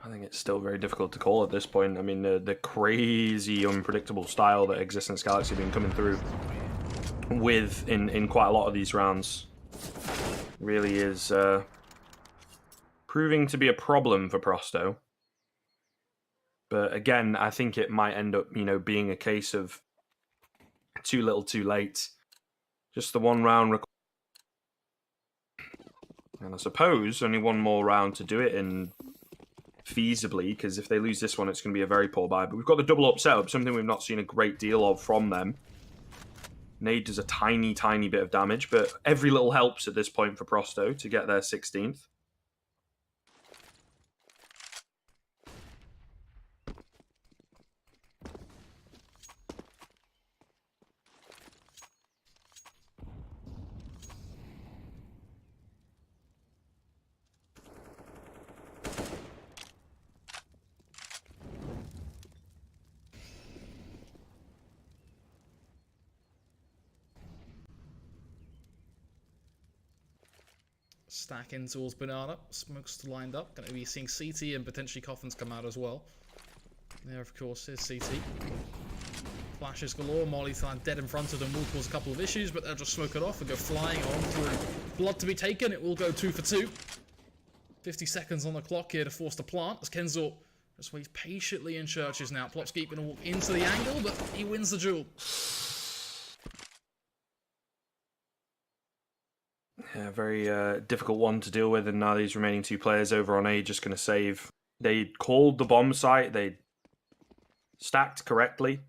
I think it's still very difficult to call at this point. I mean, the crazy, unpredictable style that Existence Galaxy have been coming through with in quite a lot of these rounds really is proving to be a problem for Prosto. But again, I think it might end up, you know, being a case of too little, too late. Just the 1 round. And I suppose only 1 more round to do it in feasibly, because if they lose this one, it's going to be a very poor buy. But we've got the double up setup, something we've not seen a great deal of from them. Nade does a tiny, tiny bit of damage, but every little helps at this point for Prosto to get their 16th. Stacking towards Banana. Smoke's lined up. Going to be seeing CT and potentially Coffins come out as well. There, of course, is CT. Flashes galore. Molly's dead in front of them will cause a couple of issues, but they'll just smoke it off and go flying on through. Blood to be taken. It will go 2 for 2. 50 seconds on the clock here to force the plant as Kenzo just waits patiently in churches now. Plopsky going to walk into the angle, but he wins the duel. Yeah, very difficult one to deal with, and now these remaining 2 players over on A just going to save. They called the bomb site, they stacked correctly,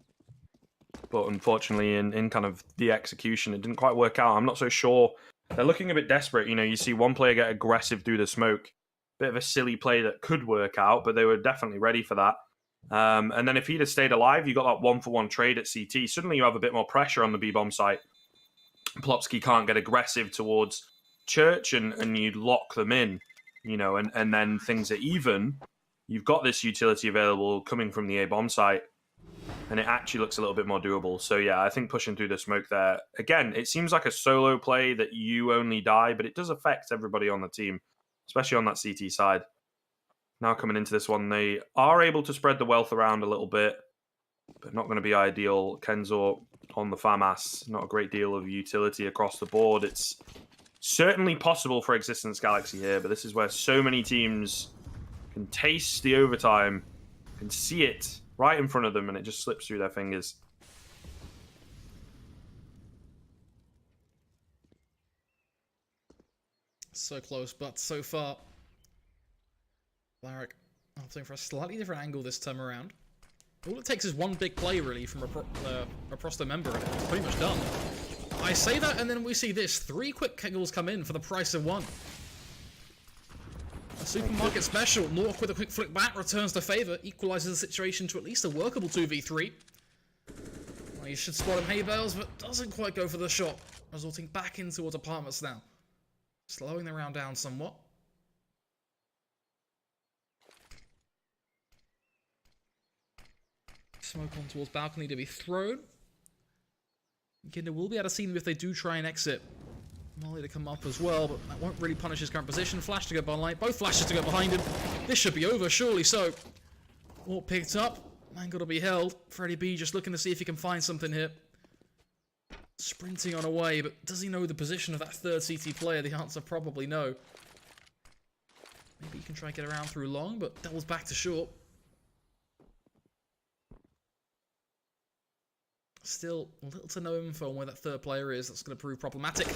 but unfortunately in kind of the execution, it didn't quite work out. I'm not so sure. They're looking a bit desperate. You know, you see one player get aggressive through the smoke. Bit of a silly play that could work out, but they were definitely ready for that. And then if he'd have stayed alive, you got that 1-for-1 trade at CT. Suddenly you have a bit more pressure on the B-bomb site. Plopsky can't get aggressive towards Church, and you lock them in, you know, and then things are even. You've got this utility available coming from the A-bomb site, and it actually looks a little bit more doable. So yeah, I think pushing through the smoke there, again, it seems like a solo play that you only die, but it does affect everybody on the team, especially on that CT side. Now coming into this one, they are able to spread the wealth around a little bit, but not going to be ideal. Kenzo on the FAMAS, not a great deal of utility across the board. It's certainly possible for Existence Galaxy here, but this is where so many teams can taste the overtime, can see it right in front of them, and it just slips through their fingers. So close, but so far. Larrick opting for a slightly different angle this time around. All it takes is one big play, really, from a Prosto member, and it's pretty much done. I say that, and then we see this. 3 quick kegels come in for the price of 1. A supermarket special. Nork with a quick flick back returns the favour, equalises the situation to at least a workable 2v3. Well, you should spot him hay bales, but doesn't quite go for the shot, resulting back in towards apartments now. Slowing the round down somewhat. Smoke on towards balcony to be thrown. Kinder will be able to see them if they do try and exit. Molly to come up as well, but that won't really punish his current position. Flash to go behind, both flashes to go behind him. This should be over, surely so. All picked up. Mangle to be held. Freddie B just looking to see if he can find something here. Sprinting on away, but does he know the position of that third CT player? The answer probably no. Maybe he can try and get around through long, but doubles back to short. Still little to no info on where that third player is. That's going to prove problematic.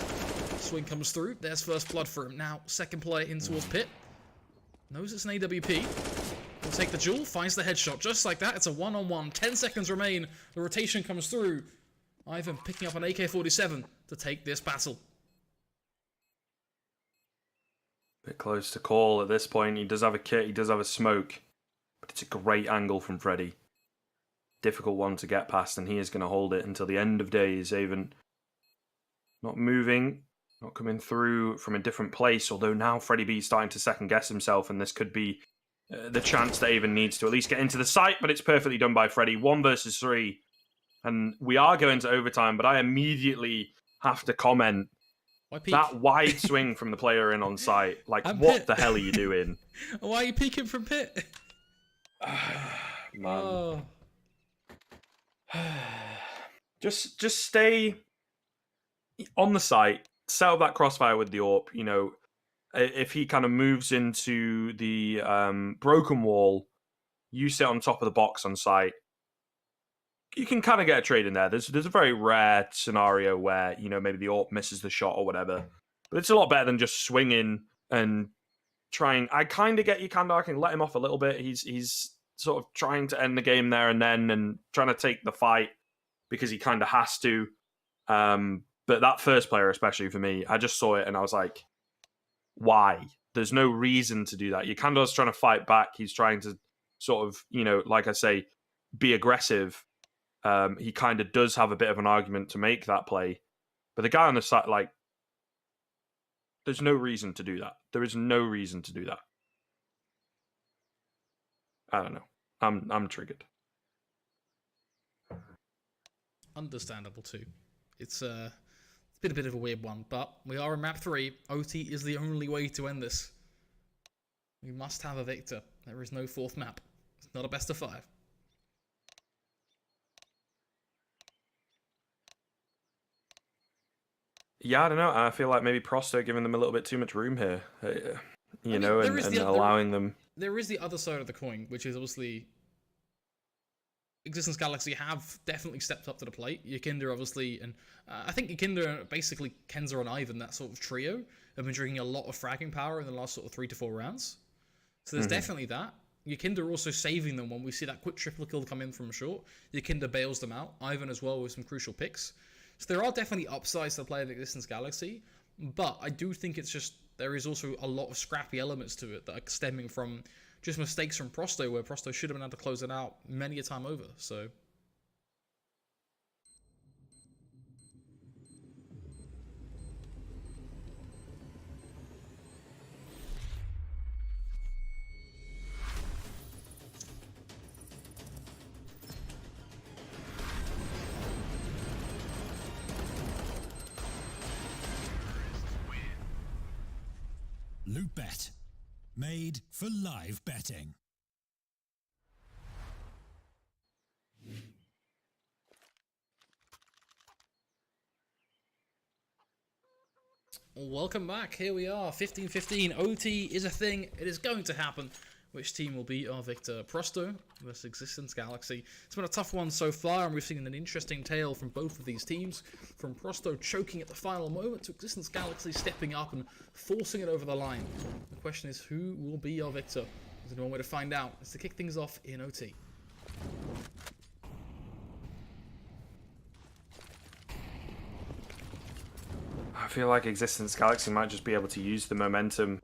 Swing comes through. There's first blood for him. Now, second player in towards pit. Knows it's an AWP. Will take the duel. Finds the headshot. Just like that, it's a one-on-one. 10 seconds remain. The rotation comes through. Ivan picking up an AK-47 to take this battle. Bit close to call at this point. He does have a kit. He does have a smoke. But it's a great angle from Freddy. Difficult one to get past, and he is going to hold it until the end of days. Avon not moving, not coming through from a different place, although now Freddie B is starting to second guess himself, and this could be the chance that Avon needs to at least get into the site, but it's perfectly done by Freddie. 1 versus 3, and we are going to overtime, but I immediately have to comment that wide swing from the player in on site. Like, what the hell are you doing? Why are you peeking from pit? Man. Oh. Just stay on the site, set up that crossfire with the AWP. You know, if he kind of moves into the broken wall, you sit on top of the box on site. You can kind of get a trade in there. There's a very rare scenario where, you know, maybe the AWP misses the shot or whatever. But it's a lot better than just swinging and trying. I kind of get you, Kandar. I can let him off a little bit. He's sort of trying to end the game there and then, and trying to take the fight because he kind of has to. But that first player, especially for me, I just saw it and I was like, why? There's no reason to do that. Kandar's trying to fight back. He's trying to sort of, you know, like I say, be aggressive. He kind of does have a bit of an argument to make that play. But the guy on the side, like, there's no reason to do that. There is no reason to do that. I don't know. I'm triggered. Understandable too. It's been a bit of a weird one, but we are in map 3. OT is the only way to end this. We must have a victor. There is no fourth map. It's not a best of 5. Yeah, I don't know. I feel like maybe Prosto giving them a little bit too much room here. You know, and allowing them. There is the other side of the coin, which is obviously Existence Galaxy have definitely stepped up to the plate. Yakinder, obviously, and I think Yakinder, basically Kenza and Ivan, that sort of trio, have been drinking a lot of fragging power in the last sort of 3 to 4 rounds. So there's definitely that. Yakinder also saving them when we see that quick triple kill come in from short. Yakinder bails them out. Ivan as well with some crucial picks. So there are definitely upsides to the play of Existence Galaxy, but I do think it's just there is also a lot of scrappy elements to it that are stemming from just mistakes from Prosto, where Prosto should have been able to close it out many a time over. So Loot.bet. Made for live betting. welcome back. Here we are, 15-15. OT is a thing. It is going to happen. which team will be our victor. Prosto versus Existence Galaxy. It's been a tough one so far, and we've seen an interesting tale from both of these teams. From Prosto choking at the final moment to Existence Galaxy stepping up and forcing it over the line. The question is, who will be our victor? There's only one way to find out. It's to kick things off in OT. I feel like Existence Galaxy might just be able to use the momentum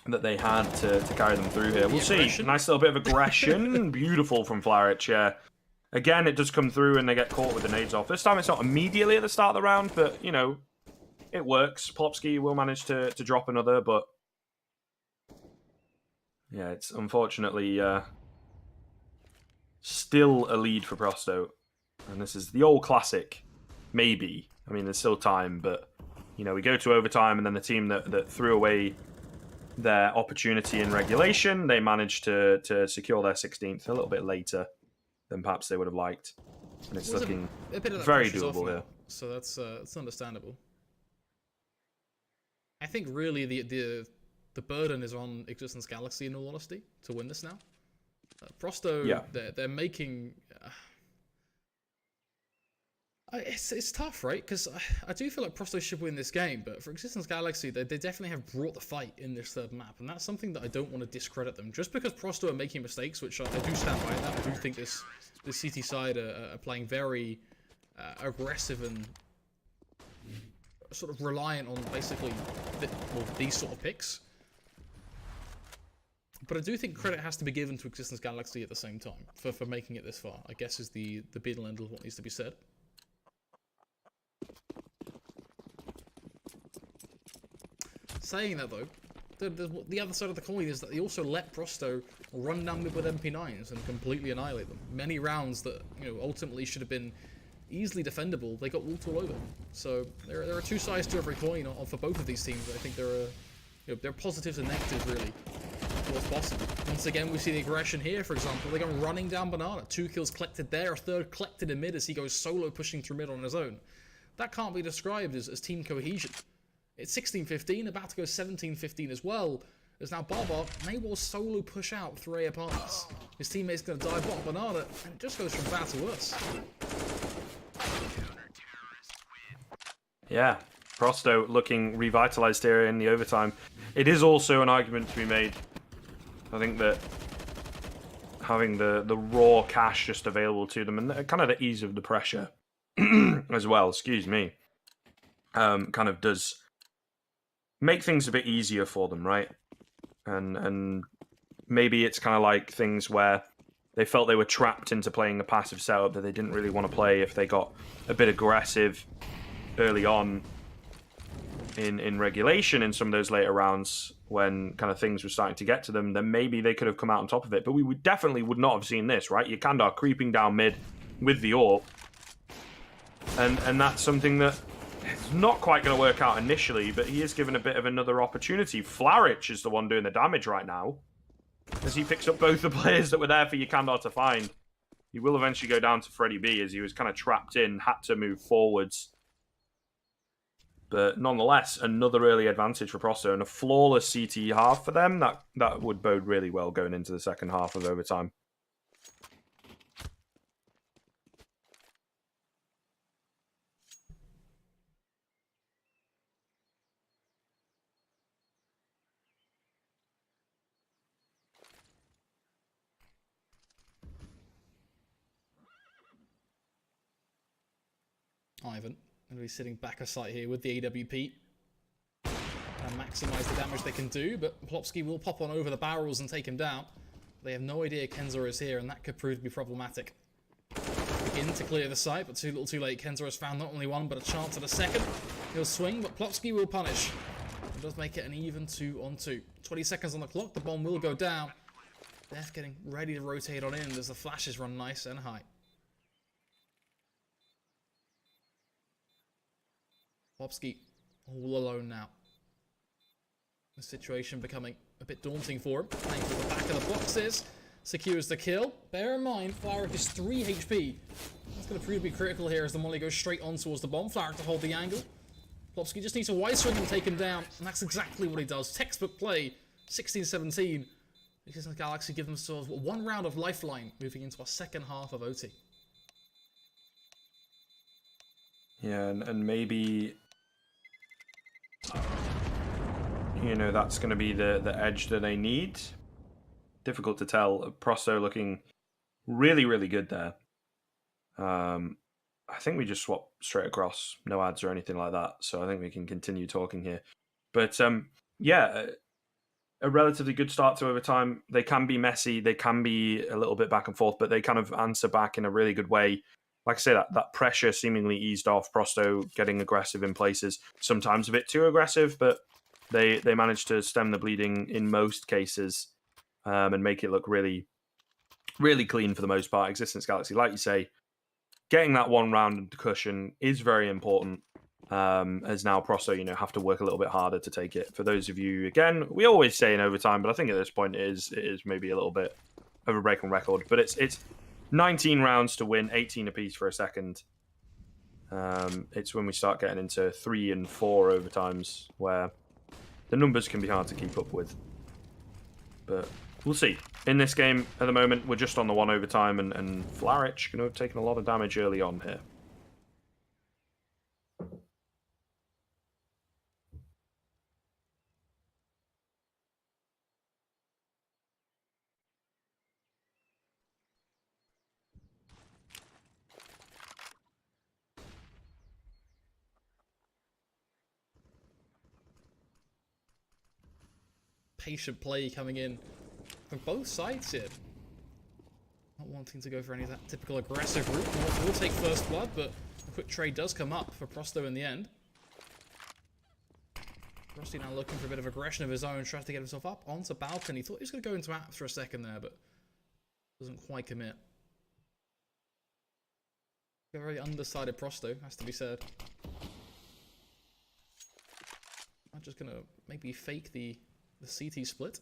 that they had to carry them through here. We'll see. Nice little bit of aggression. Beautiful from Flarich, yeah. Again, it does come through and they get caught with the nades off. This time it's not immediately at the start of the round, but, you know, it works. Plopsky will manage to drop another, but... yeah, it's unfortunately still a lead for Prosto. And this is the old classic. Maybe. I mean, there's still time, but, you know, we go to overtime and then the team that threw away their opportunity in regulation, they managed to secure their 16th a little bit later than perhaps they would have liked. And it's looking a bit of that very pressure's off doable now, here. So that's understandable. I think really the burden is on Existence Galaxy in all honesty to win this now. Prosto, yeah. they're making... It's tough, right? Because I do feel like Prosto should win this game, but for Existence Galaxy, they definitely have brought the fight in this third map, and that's something that I don't want to discredit them. Just because Prosto are making mistakes, which I do stand by that, I do think this CT side are playing very aggressive and sort of reliant on basically these sort of picks. But I do think credit has to be given to Existence Galaxy at the same time for making it this far, I guess is the be and end of what needs to be said. Saying that though, the other side of the coin is that they also let Prosto run down mid with MP9s and completely annihilate them. Many rounds that, you know, ultimately should have been easily defendable, they got walked all over. So there are two sides to every coin for both of these teams. I think there are positives and negatives really to what's possible. Once again, we see the aggression here. For example, they go running down Banana. 2 kills collected there, a third collected in mid as he goes solo pushing through mid on his own. That can't be described as team cohesion. It's 16-15, about to go 17-15 as well. As now Barbar may well solo push out 3 opponents. His teammate's going to dive bottom Banana, and it just goes from bad to worse. Yeah, Prosto looking revitalized here in the overtime. It is also an argument to be made. I think that having the raw cash just available to them and kind of the ease of the pressure as well, excuse me, kind of does make things a bit easier for them, right? And maybe it's kind of like things where they felt they were trapped into playing a passive setup that they didn't really want to play if they got a bit aggressive early on in regulation in some of those later rounds when kind of things were starting to get to them, then maybe they could have come out on top of it. But we definitely would not have seen this, right? Yukandar creeping down mid with the AWP. And that's something that it's not quite going to work out initially, but he is given a bit of another opportunity. Flarich is the one doing the damage right now, as he picks up both the players that were there for Yukandar to find. He will eventually go down to Freddy B as he was kind of trapped in, had to move forwards. But nonetheless, another early advantage for Prosto and a flawless CT half for them. That would bode really well going into the second half of overtime. Ivan going to be sitting back a site here with the AWP. And maximise the damage they can do, but Plopsky will pop on over the barrels and take him down. They have no idea Kenzor is here, and that could prove to be problematic. Begin to clear the site, but too little too late. Kenzor has found not only one, but a chance at a second. He'll swing, but Plopsky will punish. It does make it an even 2-on-2. 20 seconds on the clock, the bomb will go down. Def getting ready to rotate on in as the flashes run nice and high. Plopsky all alone now. The situation becoming a bit daunting for him. Playing to the back of the boxes. Secures the kill. Bear in mind, Flowerick is 3 HP. That's going to prove to be critical here as the molly goes straight on towards the bomb. Flowerick to hold the angle. Plopsky just needs a wide swing and take him down. And that's exactly what he does. Textbook play. 16-17. X6tence Galaxy give themselves one round of lifeline moving into our second half of OT. Yeah, and maybe, you know, that's going to be the edge that they need. Difficult to tell. Prosto looking really, really good there. I think we just swap straight across, no ads or anything like that. So I think we can continue talking here. But yeah, a relatively good start to overtime. They can be messy, they can be a little bit back and forth, but they kind of answer back in a really good way. Like I say, that pressure seemingly eased off. Prosto getting aggressive in places, sometimes a bit too aggressive, but they managed to stem the bleeding in most cases and make it look really, really clean for the most part. x6tence Galaxy, like you say, getting that one round cushion is very important. As now Prosto, you know, have to work a little bit harder to take it. For those of you, again, we always say in overtime, but I think at this point it is maybe a little bit of a break on record. But it's 19 rounds to win, 18 apiece for a second. It's when we start getting into 3 and 4 overtimes where the numbers can be hard to keep up with. But we'll see. In this game, at the moment, we're just on the 1 overtime, and Flarich going to have taken a lot of damage early on here. Patient play coming in from both sides here. Not wanting to go for any of that typical aggressive route. We'll take first blood, but a quick trade does come up for Prosto in the end. Rusty now looking for a bit of aggression of his own, tries to get himself up onto balcony. Thought he was going to go into apps for a second there, but doesn't quite commit. A very undecided Prosto, has to be said. I'm just going to maybe fake the CT split.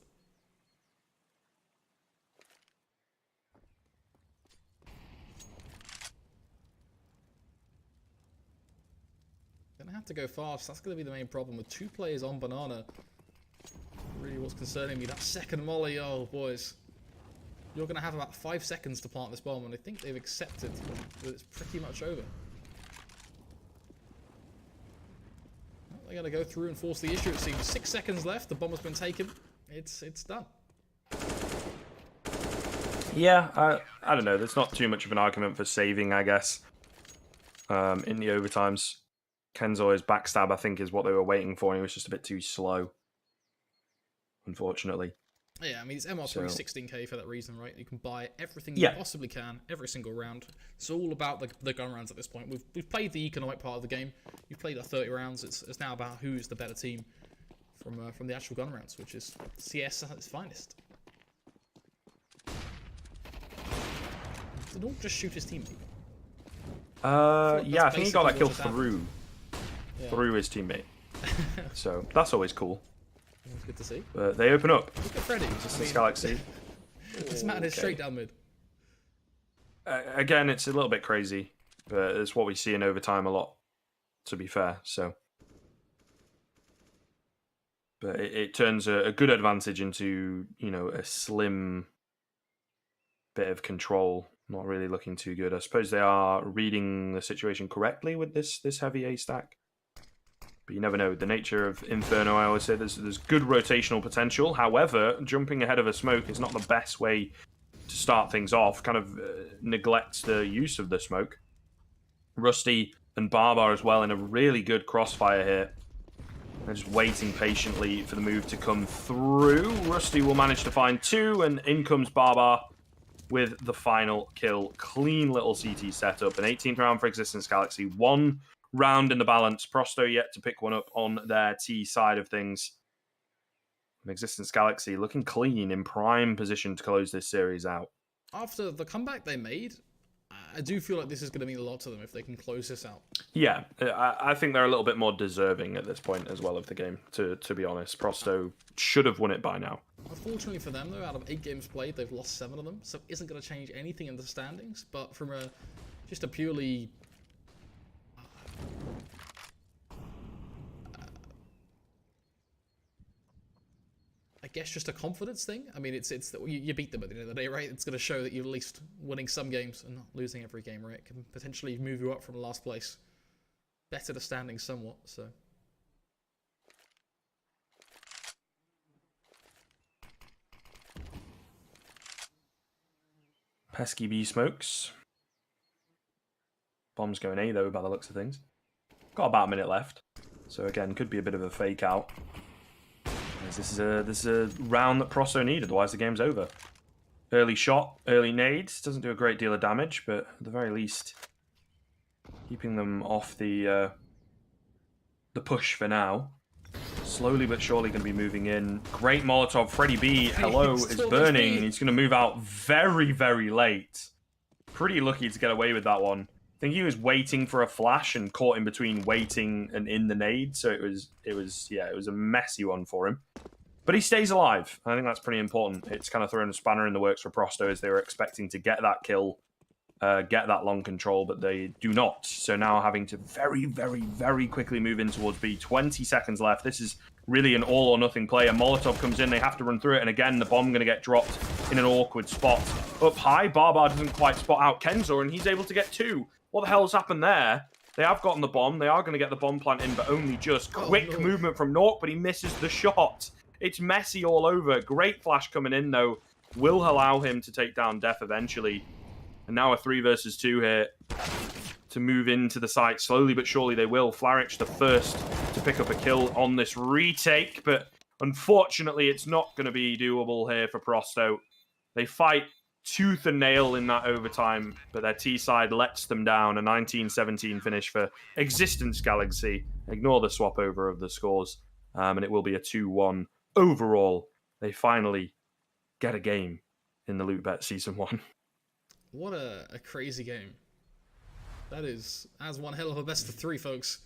Gonna have to go fast. That's gonna be the main problem with 2 players on banana. Really what's concerning me. That second molly, oh boys. You're gonna have about 5 seconds to plant this bomb, and I think they've accepted that it's pretty much over. Well, they're gonna go through and force the issue, it seems. 6 seconds left, the bomb has been taken. It's done. Yeah, I don't know. There's not too much of an argument for saving, I guess, in the overtimes. Kenzo's backstab, I think, is what they were waiting for, and he was just a bit too slow, unfortunately. Yeah, I mean, it's MR3 16k for that reason, right? You can buy everything you Yeah. possibly can, every single round. It's all about the gun rounds at this point. We've played the economic part of the game. You've played our 30 rounds. It's now about who's the better team from the actual gun rounds, which is CS at its finest. Did Orc just shoot his teammate? Yeah, I think he got that kill basically through his teammate. So that's always cool. It's good to see. But they open up. Look at Freddy. x6tence Galaxy. This man is straight down mid. Again, it's a little bit crazy, but it's what we see in overtime a lot, to be fair. So, but it turns a good advantage into, you know, a slim bit of control. Not really looking too good. I suppose they are reading the situation correctly with this heavy A stack. But you never know. The nature of Inferno, I always say there's good rotational potential. However, jumping ahead of a smoke is not the best way to start things off. Kind of neglects the use of the smoke. Rusty and Barbar as well in a really good crossfire here. They're just waiting patiently for the move to come through. Rusty will manage to find 2, and in comes Barbar with the final kill. Clean little CT setup. An 18th round for x6tence Galaxy. 1 round in the balance. Prosto yet to pick one up on their T side of things. And x6tence Galaxy looking clean, in prime position to close this series out. After the comeback they made, I do feel like this is going to mean a lot to them if they can close this out. Yeah, I think they're a little bit more deserving at this point as well of the game, to be honest. Prosto should have won it by now. Unfortunately for them, though, out of 8 games played, they've lost 7 of them, so it isn't going to change anything in the standings. But from just a purely I guess just a confidence thing. I mean, it's that you beat them at the end of the day, right? It's going to show that you're at least winning some games and not losing every game, right? It can potentially move you up from last place. Better the standing somewhat, so. Pesky B smokes. Bomb's going A though, by the looks of things. Got about a minute left, so again, could be a bit of a fake out. This is a round that Prosto need, otherwise the game's over. Early shot, early nades, doesn't do a great deal of damage, but at the very least, keeping them off the push for now. Slowly but surely going to be moving in. Great Molotov. Freddie B, hello, is burning. He's going to move out very, very late. Pretty lucky to get away with that one. I think he was waiting for a flash and caught in between waiting and in the nade. So it was a messy one for him. But he stays alive. I think that's pretty important. It's kind of throwing a spanner in the works for Prosto as they were expecting to get that kill, get that long control, but they do not. So now having to very, very, very quickly move in towards B. 20 seconds left. This is really an all or nothing play. A Molotov comes in, they have to run through it, and again, the bomb going to get dropped in an awkward spot. Up high, Barbar doesn't quite spot out Kenzo, and he's able to get 2. What the hell has happened there? They have gotten the bomb. They are going to get the bomb plant in, but only just. Quick movement from Nork, but he misses the shot. It's messy all over. Great flash coming in, though. Will allow him to take down Def eventually. And now a 3 versus 2 here to move into the site. Slowly but surely they will. Flarich the first to pick up a kill on this retake, but unfortunately it's not going to be doable here for Prosto. They fight tooth and nail in that overtime, but their T side lets them down. A 19-17 finish for x6tence Galaxy. Ignore the swap over of the scores, and it will be a 2-1 overall. They finally get a game in the Loot.bet Season 1. What a crazy game. That's one hell of a best of 3, folks.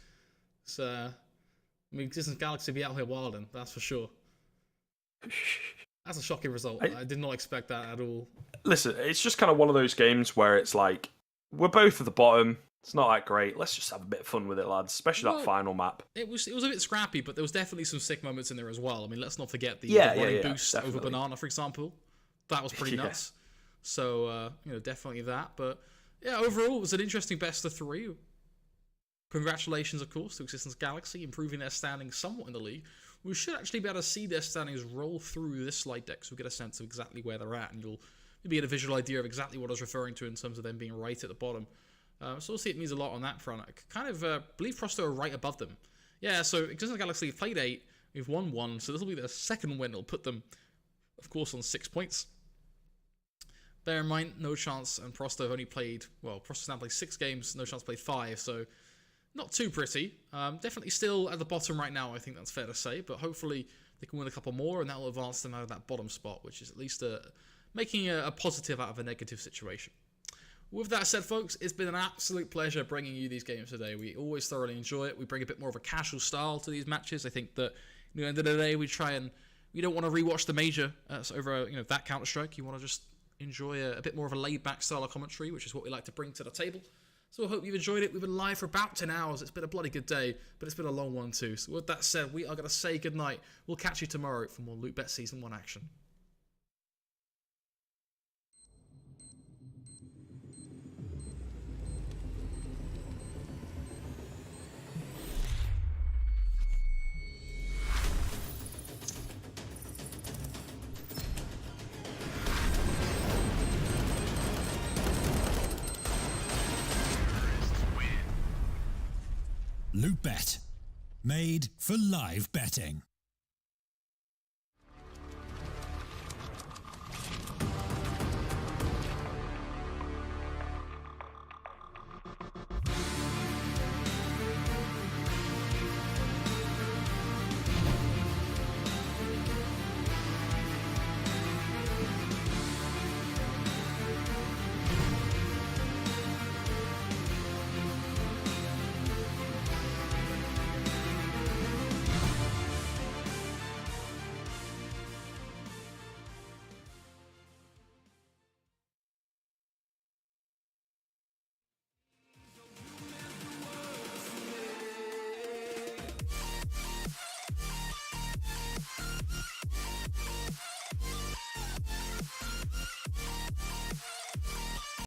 It's, I mean, x6tence Galaxy be out here wilding, that's for sure. That's a shocking result. I did not expect that at all. Listen, it's just kind of one of those games where it's like, we're both at the bottom. It's not that great. Let's just have a bit of fun with it, lads. Especially that final map. It was a bit scrappy, but there was definitely some sick moments in there as well. I mean, let's not forget the running boost definitely. over Banana, for example. That was pretty nuts. So, definitely that. But, yeah, overall, it was an interesting best of 3. Congratulations, of course, to x6tence Galaxy, improving their standing somewhat in the league. We should actually be able to see their standings roll through this slide deck, so we get a sense of exactly where they're at, and you'll maybe get a visual idea of exactly what I was referring to in terms of them being right at the bottom. So we'll see it means a lot on that front. I kind of believe Prosto are right above them. Yeah, so x6tence Galaxy played 8, we've won 1, so this will be their second win. It'll put them, of course, on 6 points. Bear in mind, no chance, and Prosto have only played, well, Prosto's now played 6 games, no chance played 5, so not too pretty. Definitely still at the bottom right now, I think that's fair to say, but hopefully they can win a couple more, and that will advance them out of that bottom spot, which is at least making a positive out of a negative situation. With that said, folks, it's been an absolute pleasure bringing you these games today. We always thoroughly enjoy it. We bring a bit more of a casual style to these matches. I think that at the end of the day, we don't want to rewatch the major over that Counter-Strike. You want to just enjoy a bit more of a laid-back style of commentary, which is what we like to bring to the table. So I hope you've enjoyed it. We've been live for about 10 hours. It's been a bloody good day, but it's been a long one too. So with that said, we are going to say goodnight. We'll catch you tomorrow for more Loot.bet Season 1 action. Loot.bet, made for live betting.